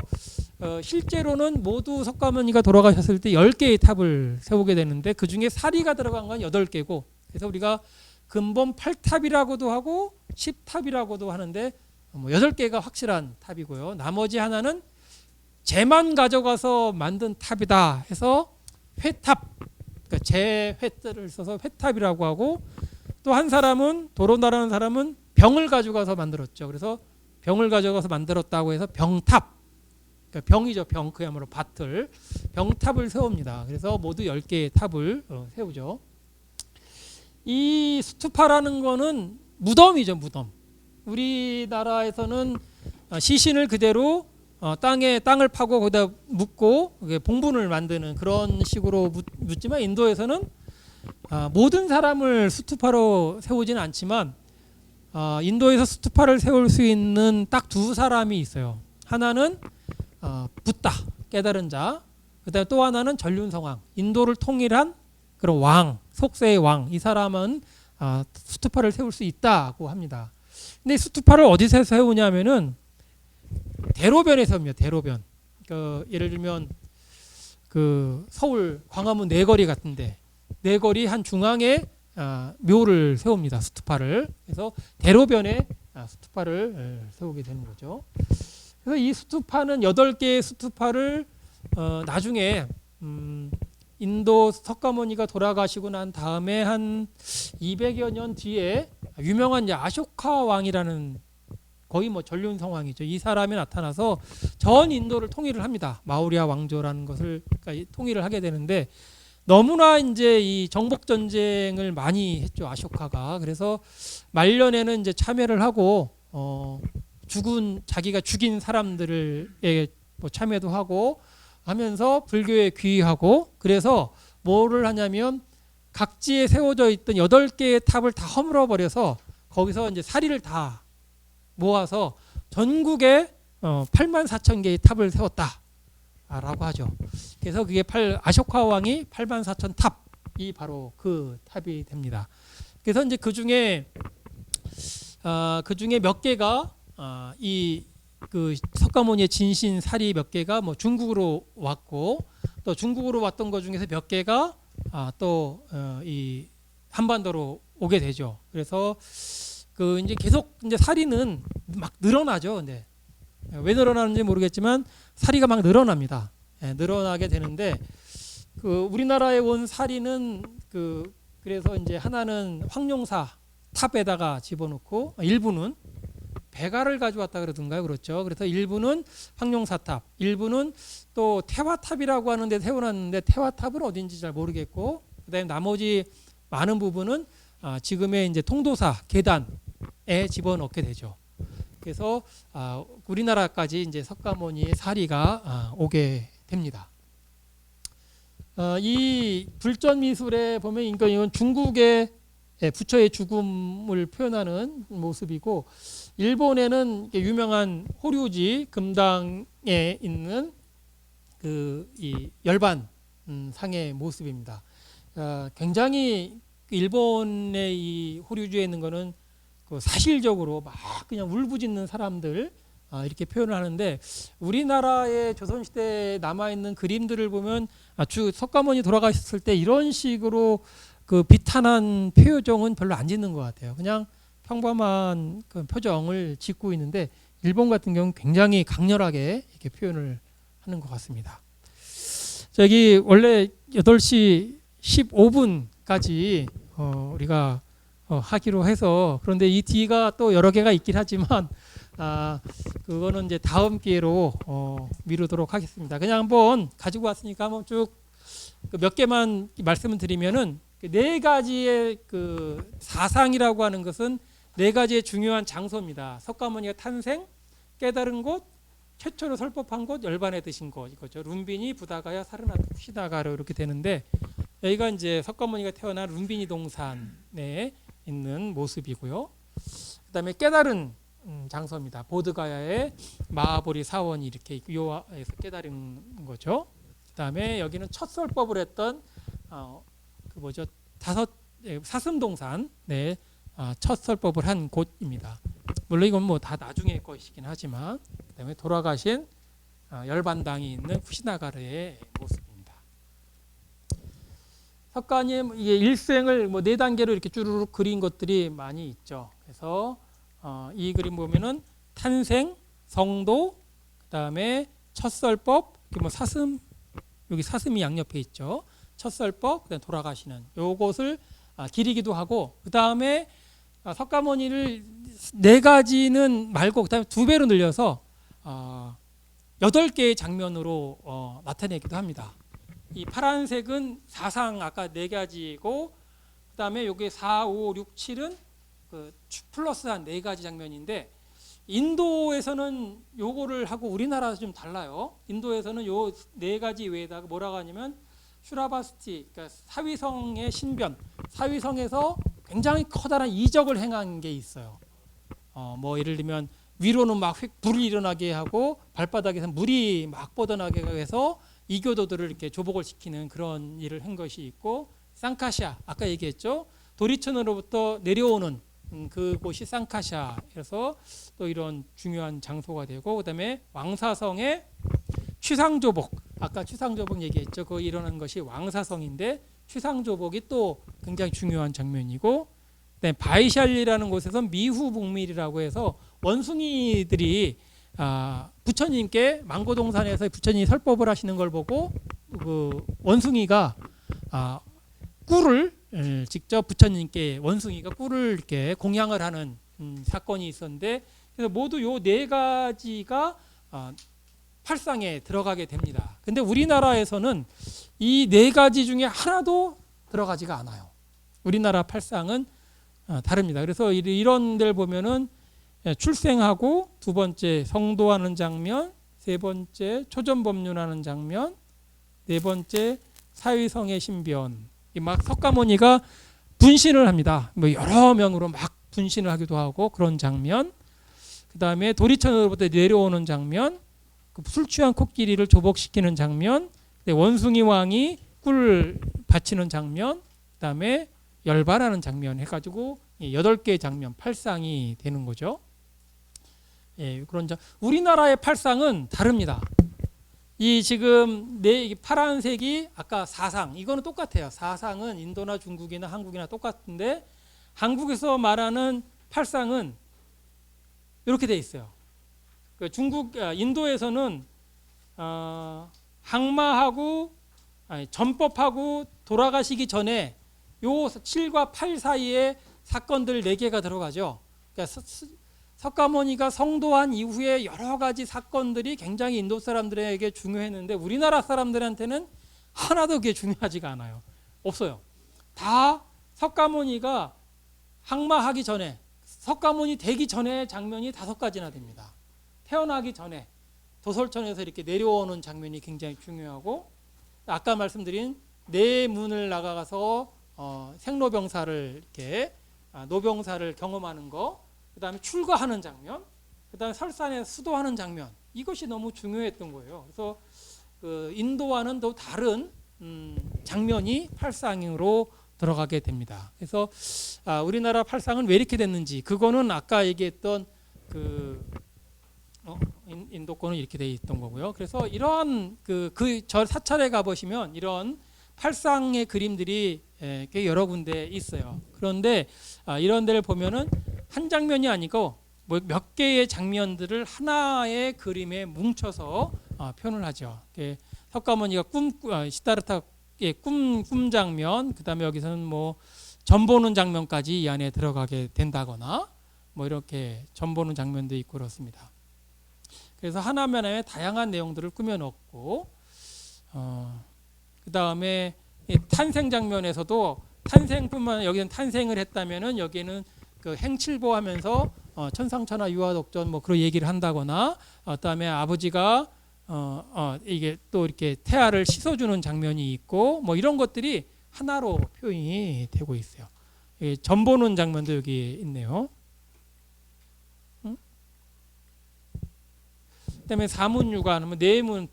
실제로는 모두 석가모니가 돌아가셨을 때 10개의 탑을 세우게 되는데 그중에 사리가 들어간 건 8개고 그래서 우리가 근본 8탑이라고도 하고 10탑이라고도 하는데 8개가 확실한 탑이고요. 나머지 하나는 재만 가져가서 만든 탑이다 해서 회탑, 그러니까 재회자를 써서 회탑이라고 하고 또 한 사람은 도로나라는 사람은 병을 가져가서 만들었죠. 그래서 병을 가져가서 만들었다고 해서 병탑. 그러니까 병이죠. 병. 그야말로 밭을 병탑을 세웁니다. 그래서 모두 10개의 탑을 세우죠. 이 스투파라는 거는 무덤이죠. 무덤. 우리나라에서는 시신을 그대로 땅을 파고 거기다 묻고 봉분을 만드는 그런 식으로 묻지만, 인도에서는 모든 사람을 스투파로 세우지는 않지만 인도에서 스투파를 세울 수 있는 딱 두 사람이 있어요. 하나는 붓다, 깨달은 자. 그다음에 또 하나는 전륜성왕, 인도를 통일한 그런 왕, 속세의 왕. 이 사람은 스투파를 세울 수 있다고 합니다. 근데 스투파를 어디서 세우냐면은 대로변에 세웁니다. 대로변. 예를 들면 그 서울 광화문 네거리 같은데, 네거리 한 중앙에 묘를 세웁니다. 스투파를. 그래서 대로변에 스투파를 세우게 되는 거죠. 그래서 이 스투파는 8개의 스투파를 나중에 인도 석가모니가 돌아가시고 난 다음에 한 200여 년 뒤에 유명한 아쇼카 왕이라는, 거의 뭐 전륜성왕이죠. 이 사람이 나타나서 전 인도를 통일을 합니다. 마우리아 왕조라는 것을 그러니까 통일을 하게 되는데, 너무나 이제 이 정복 전쟁을 많이 했죠. 아쇼카가. 그래서 말년에는 이제 참여를 하고 자기가 죽인 사람들에 뭐 참여도 하고 하면서 불교에 귀의하고, 그래서 뭐를 하냐면 각지에 세워져 있던 8개의 탑을 다 허물어 버려서 거기서 이제 사리를 다 모아서 전국에 84,000개의 탑을 세웠다라고 하죠. 그래서 그게 아쇼카 왕이 84,000 탑이 바로 그 탑이 됩니다. 그래서 이제 그 중에 몇 개가 그 석가모니의 진신 사리 몇 개가 뭐 중국으로 왔고, 또 중국으로 왔던 것 중에서 몇 개가 또 이 한반도로 오게 되죠. 그래서 그 이제 계속 이제 사리는 막 늘어나죠. 근데 왜 늘어나는지 모르겠지만 사리가 막 늘어납니다. 늘어나게 되는데, 그 우리나라에 온 사리는 그래서 이제 하나는 황룡사 탑에다가 집어넣고, 일부는 배가를 가져왔다 그러던가요? 그렇죠. 그래서 일부는 황룡사탑, 일부는 또 태화탑이라고 하는데 세워놨는데, 태화탑은 어딘지 잘 모르겠고, 그다음에 나머지 많은 부분은 지금의 이제 통도사 계단에 집어넣게 되죠. 그래서 우리나라까지 이제 석가모니의 사리가 오게 됩니다. 이 불전 미술에 보면 이건 중국의 부처의 죽음을 표현하는 모습이고, 일본에는 유명한 호류지 금당에 있는 이 열반 상의 모습입니다. 굉장히 일본의 이 호류지에 있는 거는 사실적으로 막 그냥 울부짖는 사람들 이렇게 표현을 하는데, 우리나라의 조선시대에 남아있는 그림들을 보면 석가모니 돌아가셨을 때 이런 식으로 그 비탄한 표정은 별로 안 짓는 것 같아요. 그냥 평범한 그 표정을 짓고 있는데, 일본 같은 경우는 굉장히 강렬하게 이렇게 표현을 하는 것 같습니다. 저기 원래 8시 15분까지 우리가 하기로 해서, 그런데 이 뒤가 또 여러 개가 있긴 하지만 그거는 이제 다음 기회로 미루도록 하겠습니다. 그냥 한번 가지고 왔으니까 한번 쭉 몇 개만 말씀을 드리면은, 네 가지의 그 사상이라고 하는 것은 네 가지의 중요한 장소입니다. 석가모니가 탄생, 깨달은 곳, 최초로 설법한 곳, 열반에 드신 곳, 이거죠. 룸비니, 부다가야, 사르나트, 쿠시나가로 이렇게 되는데, 여기가 이제 석가모니가 태어난 룸비니 동산에 있는 모습이고요. 그다음에 깨달은 장소입니다. 보드가야의 마하보리 사원이 이렇게 요하에서 깨달은 거죠. 그다음에 여기는 첫 설법을 했던 사슴동산, 첫 설법을 한 곳입니다. 물론 이건 뭐 다 나중에 것이긴 하지만, 그다음에 돌아가신 열반당이 있는 쿠시나가르의 모습입니다. 석가님 일생을 뭐 4단계로 이렇게 쭈루룩 그린 것들이 많이 있죠. 그래서 이 그림 보면은 탄생, 성도, 그다음에 첫설법, 뭐 사슴, 여기 사슴이 양옆에 있죠. 첫설법, 그다음 돌아가시는 요것을 기리기도 하고, 그다음에 석가모니를 4가지는 말고 그다음에 2배로 늘려서 8개의 장면으로 나타내기도 합니다. 이 파란색은 사상 아까 4가지고 그다음에 여기 4, 5, 6, 7은 그 플러스 한 4가지 장면인데 인도에서는 요거를 하고 우리나라에서 좀 달라요. 인도에서는 요 4가지 외에다가 뭐라고 하냐면 슈라바스티, 그러니까 사위성의 신변, 사위성에서 굉장히 커다란 이적을 행한 게 있어요. 뭐 예를 들면 위로는 막 불이 일어나게 하고 발바닥에서 물이 막 뻗어나게 해서 이교도들을 이렇게 조복을 시키는 그런 일을 한 것이 있고, 쌍카샤 아까 얘기했죠. 도리천으로부터 내려오는 그곳이 쌍카샤. 그래서 또 이런 중요한 장소가 되고, 그다음에 왕사성의 취상조복, 아까 취상조복 얘기했죠. 그 일어난 것이 왕사성인데 취상조복이 또 굉장히 중요한 장면이고, 그다음에 바이샬리라는 곳에서 미후북밀이라고 해서 원숭이들이 부처님께 망고동산에서 부처님이 설법을 하시는 걸 보고 그 원숭이가 꿀을 직접 부처님께 원숭이가 꿀을 이렇게 공양을 하는 사건이 있었는데, 그래서 모두 요 4가지가 팔상에 들어가게 됩니다. 근데 우리나라에서는 이 4가지 중에 하나도 들어가지가 않아요. 우리나라 팔상은 다릅니다. 그래서 이런 데를 보면은 출생하고, 2번째 성도하는 장면, 3번째 초전법륜하는 장면, 4번째 사위성의 신변. 막 석가모니가 분신을 합니다. 뭐 여러 명으로 막 분신을 하기도 하고 그런 장면. 그 다음에 도리천으로부터 내려오는 장면, 술 취한 코끼리를 조복시키는 장면, 원숭이 왕이 꿀을 바치는 장면, 그 다음에 열반하는 장면 해가지고 8개의 장면, 팔상이 되는 거죠. 예, 그런 우리나라의 팔상은 다릅니다. 이 지금 파란색이 아까 사상, 이거는 똑같아요. 사상은 인도나 중국이나 한국이나 똑같은데, 한국에서 말하는 팔상은 이렇게 돼 있어요. 인도에서는 항마하고 전법하고 돌아가시기 전에 요 7과 8 사이에 사건들 4개가 들어가죠. 그러니까 석가모니가 성도한 이후에 여러 가지 사건들이 굉장히 인도 사람들에게 중요했는데 우리나라 사람들한테는 하나도 그게 중요하지가 않아요. 없어요. 다 석가모니가 항마하기 전에, 석가모니 되기 전에 장면이 5가지나 됩니다. 태어나기 전에 도솔천에서 이렇게 내려오는 장면이 굉장히 중요하고, 아까 말씀드린 내문을 나가서 생로병사를 이렇게 노병사를 경험하는 거, 그 다음에 출가하는 장면, 그 다음에 설산에 수도하는 장면, 이것이 너무 중요했던 거예요. 그래서 인도와는 또 다른 장면이 팔상으로 들어가게 됩니다. 그래서 우리나라 팔상은 왜 이렇게 됐는지, 그거는 아까 얘기했던 인도권은 이렇게 돼 있던 거고요. 그래서 이런 저 사찰에 가 보시면 이런 팔상의 그림들이 꽤 여러 군데 있어요. 그런데 이런 데를 보면은 한 장면이 아니고 몇 개의 장면들을 하나의 그림에 뭉쳐서 표현을 하죠. 석가모니가 시다르타의 꿈 장면, 그다음에 여기서는 뭐 점 보는 장면까지 이 안에 들어가게 된다거나 뭐 이렇게 점 보는 장면도 있고 그렇습니다. 그래서 하나면에 다양한 내용들을 꾸며놓고, 그 다음에 탄생 장면에서도 탄생뿐만, 여기는 탄생을 했다면은 여기는 그 행칠보하면서 천상천하 유아독전 뭐 그런 얘기를 한다거나, 그다음에 아버지가 이게 또 이렇게 태아를 씻어주는 장면이 있고, 뭐 이런 것들이 하나로 표현이 되고 있어요. 점 보는 장면도 여기 있네요. 그다음에 사문유관, 내문,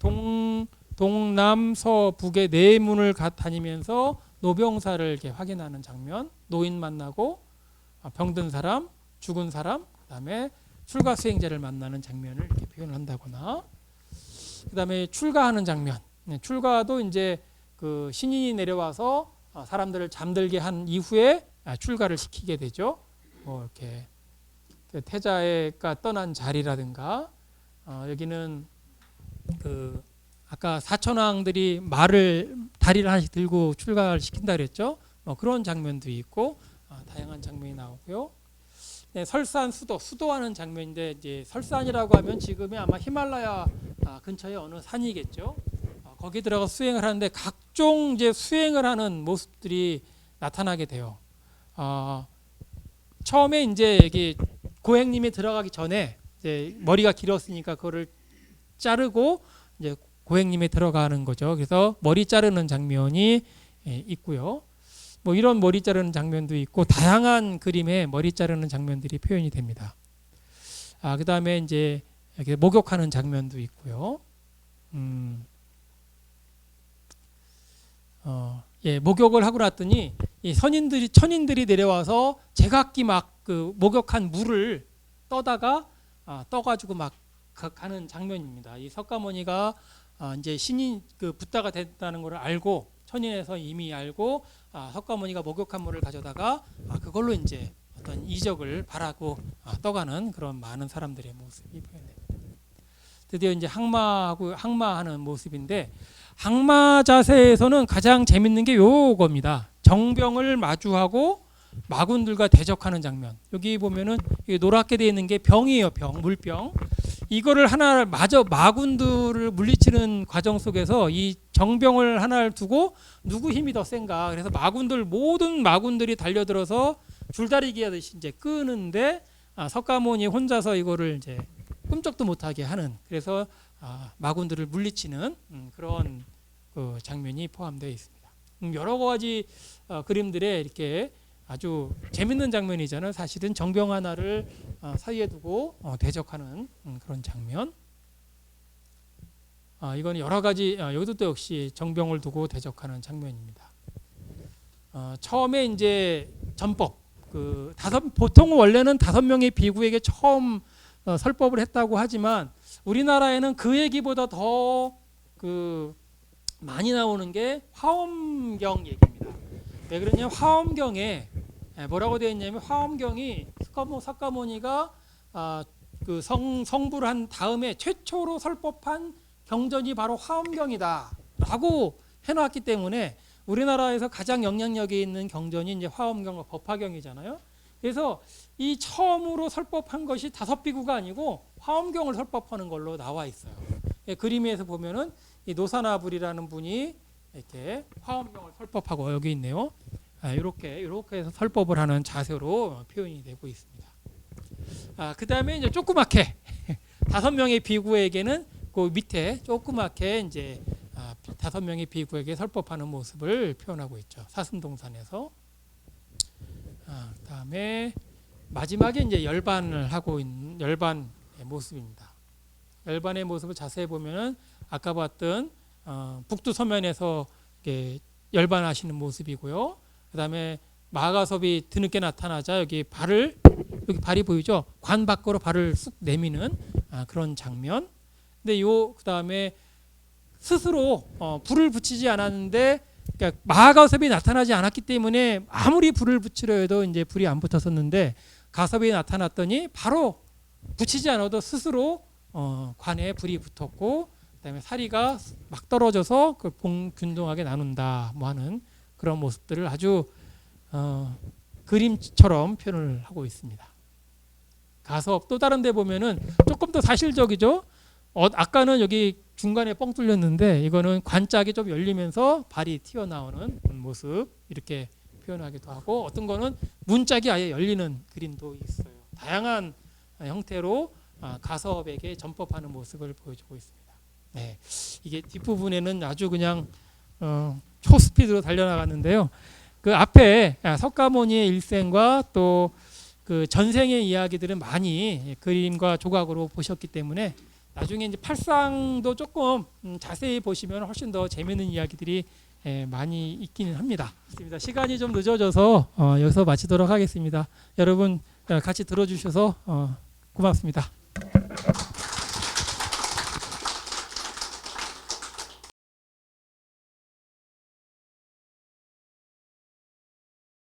동남서북의 내문을 다니면서 노병사를 이렇게 확인하는 장면, 노인 만나고 병든 사람, 죽은 사람, 그다음에 출가 수행자를 만나는 장면을 이렇게 표현을 한다거나, 그다음에 출가하는 장면, 출가도 이제 그 신인이 내려와서 사람들을 잠들게 한 이후에 출가를 시키게 되죠. 뭐 이렇게 태자가 떠난 자리라든가, 여기는 그 아까 사천왕들이 다리를 하나씩 들고 출가를 시킨다 그랬죠. 그런 장면도 있고 다양한 장면이 나오고요. 네, 설산 수도하는 장면인데 이제 설산이라고 하면 지금이 아마 히말라야 근처의 어느 산이겠죠. 거기 들어가 수행을 하는데 각종 이제 수행을 하는 모습들이 나타나게 돼요. 처음에 이제 여기 고행님이 들어가기 전에 이제 머리가 길었으니까 그거를 자르고 이제 고행님이 들어가는 거죠. 그래서 머리 자르는 장면이 있고요. 뭐 이런 머리 자르는 장면도 있고 다양한 그림의 머리 자르는 장면들이 표현이 됩니다. 그다음에 이제 이렇게 목욕하는 장면도 있고요. 목욕을 하고 났더니 이 천인들이 내려와서 제각기 막 그 목욕한 물을 떠가지고 막 가는 장면입니다. 이 석가모니가 이제 신이 그 붓다가 됐다는 것을 알고 천인에서 이미 알고 석가모니가 목욕한 물을 가져다가 그걸로 이제 어떤 이적을 바라고 떠가는 그런 많은 사람들의 모습이 표현됩니다. 드디어 이제 항마하는 모습인데 항마 자세에서는 가장 재밌는 게 요겁니다. 정병을 마주하고 마군들과 대적하는 장면. 여기 보면은 노랗게 되어 있는 게 병이에요. 물병. 이거를 하나 마군들을 물리치는 과정 속에서 이 정병을 하나를 두고 누구 힘이 더 센가. 그래서 모든 마군들이 달려들어서 줄다리기 하듯이 이제 끄는데 석가모니 혼자서 이거를 이제 꿈쩍도 못하게 하는. 그래서 마군들을 물리치는 그런 그 장면이 포함되어 있습니다. 여러 가지 그림들에 이렇게 아주 재밌는 장면이잖아요. 사실은 정병 하나를 사이에 두고 대적하는 그런 장면. 이건 여러 가지 여기도 또 역시 정병을 두고 대적하는 장면입니다. 처음에 이제 전법 보통 원래는 5명의 비구에게 처음 설법을 했다고 하지만 우리나라에는 그 얘기보다 더 많이 나오는 게 화엄경 얘기입니다. 왜 그러냐면 화엄경에 뭐라고 되어 있냐면 화엄경이 석가모니가 그 성불을 한 다음에 최초로 설법한 경전이 바로 화엄경이다라고 해놨기 때문에 우리나라에서 가장 영향력이 있는 경전이 이제 화엄경, 법화경이잖아요. 그래서 이 처음으로 설법한 것이 5비구가 아니고 화엄경을 설법하는 걸로 나와 있어요. 그림에서 보면은 이 노사나불이라는 분이 이렇게 화엄경을 설법하고 여기 있네요. 이렇게 해서 설법을 하는 자세로 표현이 되고 있습니다. 그 다음에 이제 조그맣게 5명의 비구에게는 그 밑에 조그맣게 이제 5명의 비구에게 설법하는 모습을 표현하고 있죠. 사슴동산에서. 그다음에 마지막에 이제 열반을 하고 있는 열반의 모습입니다. 열반의 모습을 자세히 보면은 아까 봤던 북두 서면에서 열반하시는 모습이고요. 그다음에 마가섭이 뒤늦게 나타나자 여기 발이 보이죠? 관 밖으로 발을 쑥 내미는 그런 장면. 근데 그다음에 스스로 불을 붙이지 않았는데 그러니까 마가섭이 나타나지 않았기 때문에 아무리 불을 붙이려 해도 이제 불이 안 붙었었는데 가섭이 나타났더니 바로 붙이지 않아도 스스로 관에 불이 붙었고 그다음에 사리가 막 떨어져서 그 균등하게 나눈다 뭐 하는 그런 모습들을 아주 그림처럼 표현을 하고 있습니다. 가섭 또 다른 데 보면은 조금 더 사실적이죠. 아까는 여기 중간에 뻥 뚫렸는데 이거는 관짝이 좀 열리면서 발이 튀어나오는 모습 이렇게 표현하기도 하고 어떤 거는 문짝이 아예 열리는 그림도 있어요. 다양한 형태로 가섭에게 전법하는 모습을 보여주고 있습니다. 네, 이게 뒷부분에는 아주 그냥 초스피드로 달려나갔는데요. 그 앞에 석가모니의 일생과 또 그 전생의 이야기들은 많이 그림과 조각으로 보셨기 때문에 나중에 이제 팔상도 조금 자세히 보시면 훨씬 더 재미있는 이야기들이 많이 있기는 합니다. 시간이 좀 늦어져서 여기서 마치도록 하겠습니다. 여러분 같이 들어주셔서 고맙습니다.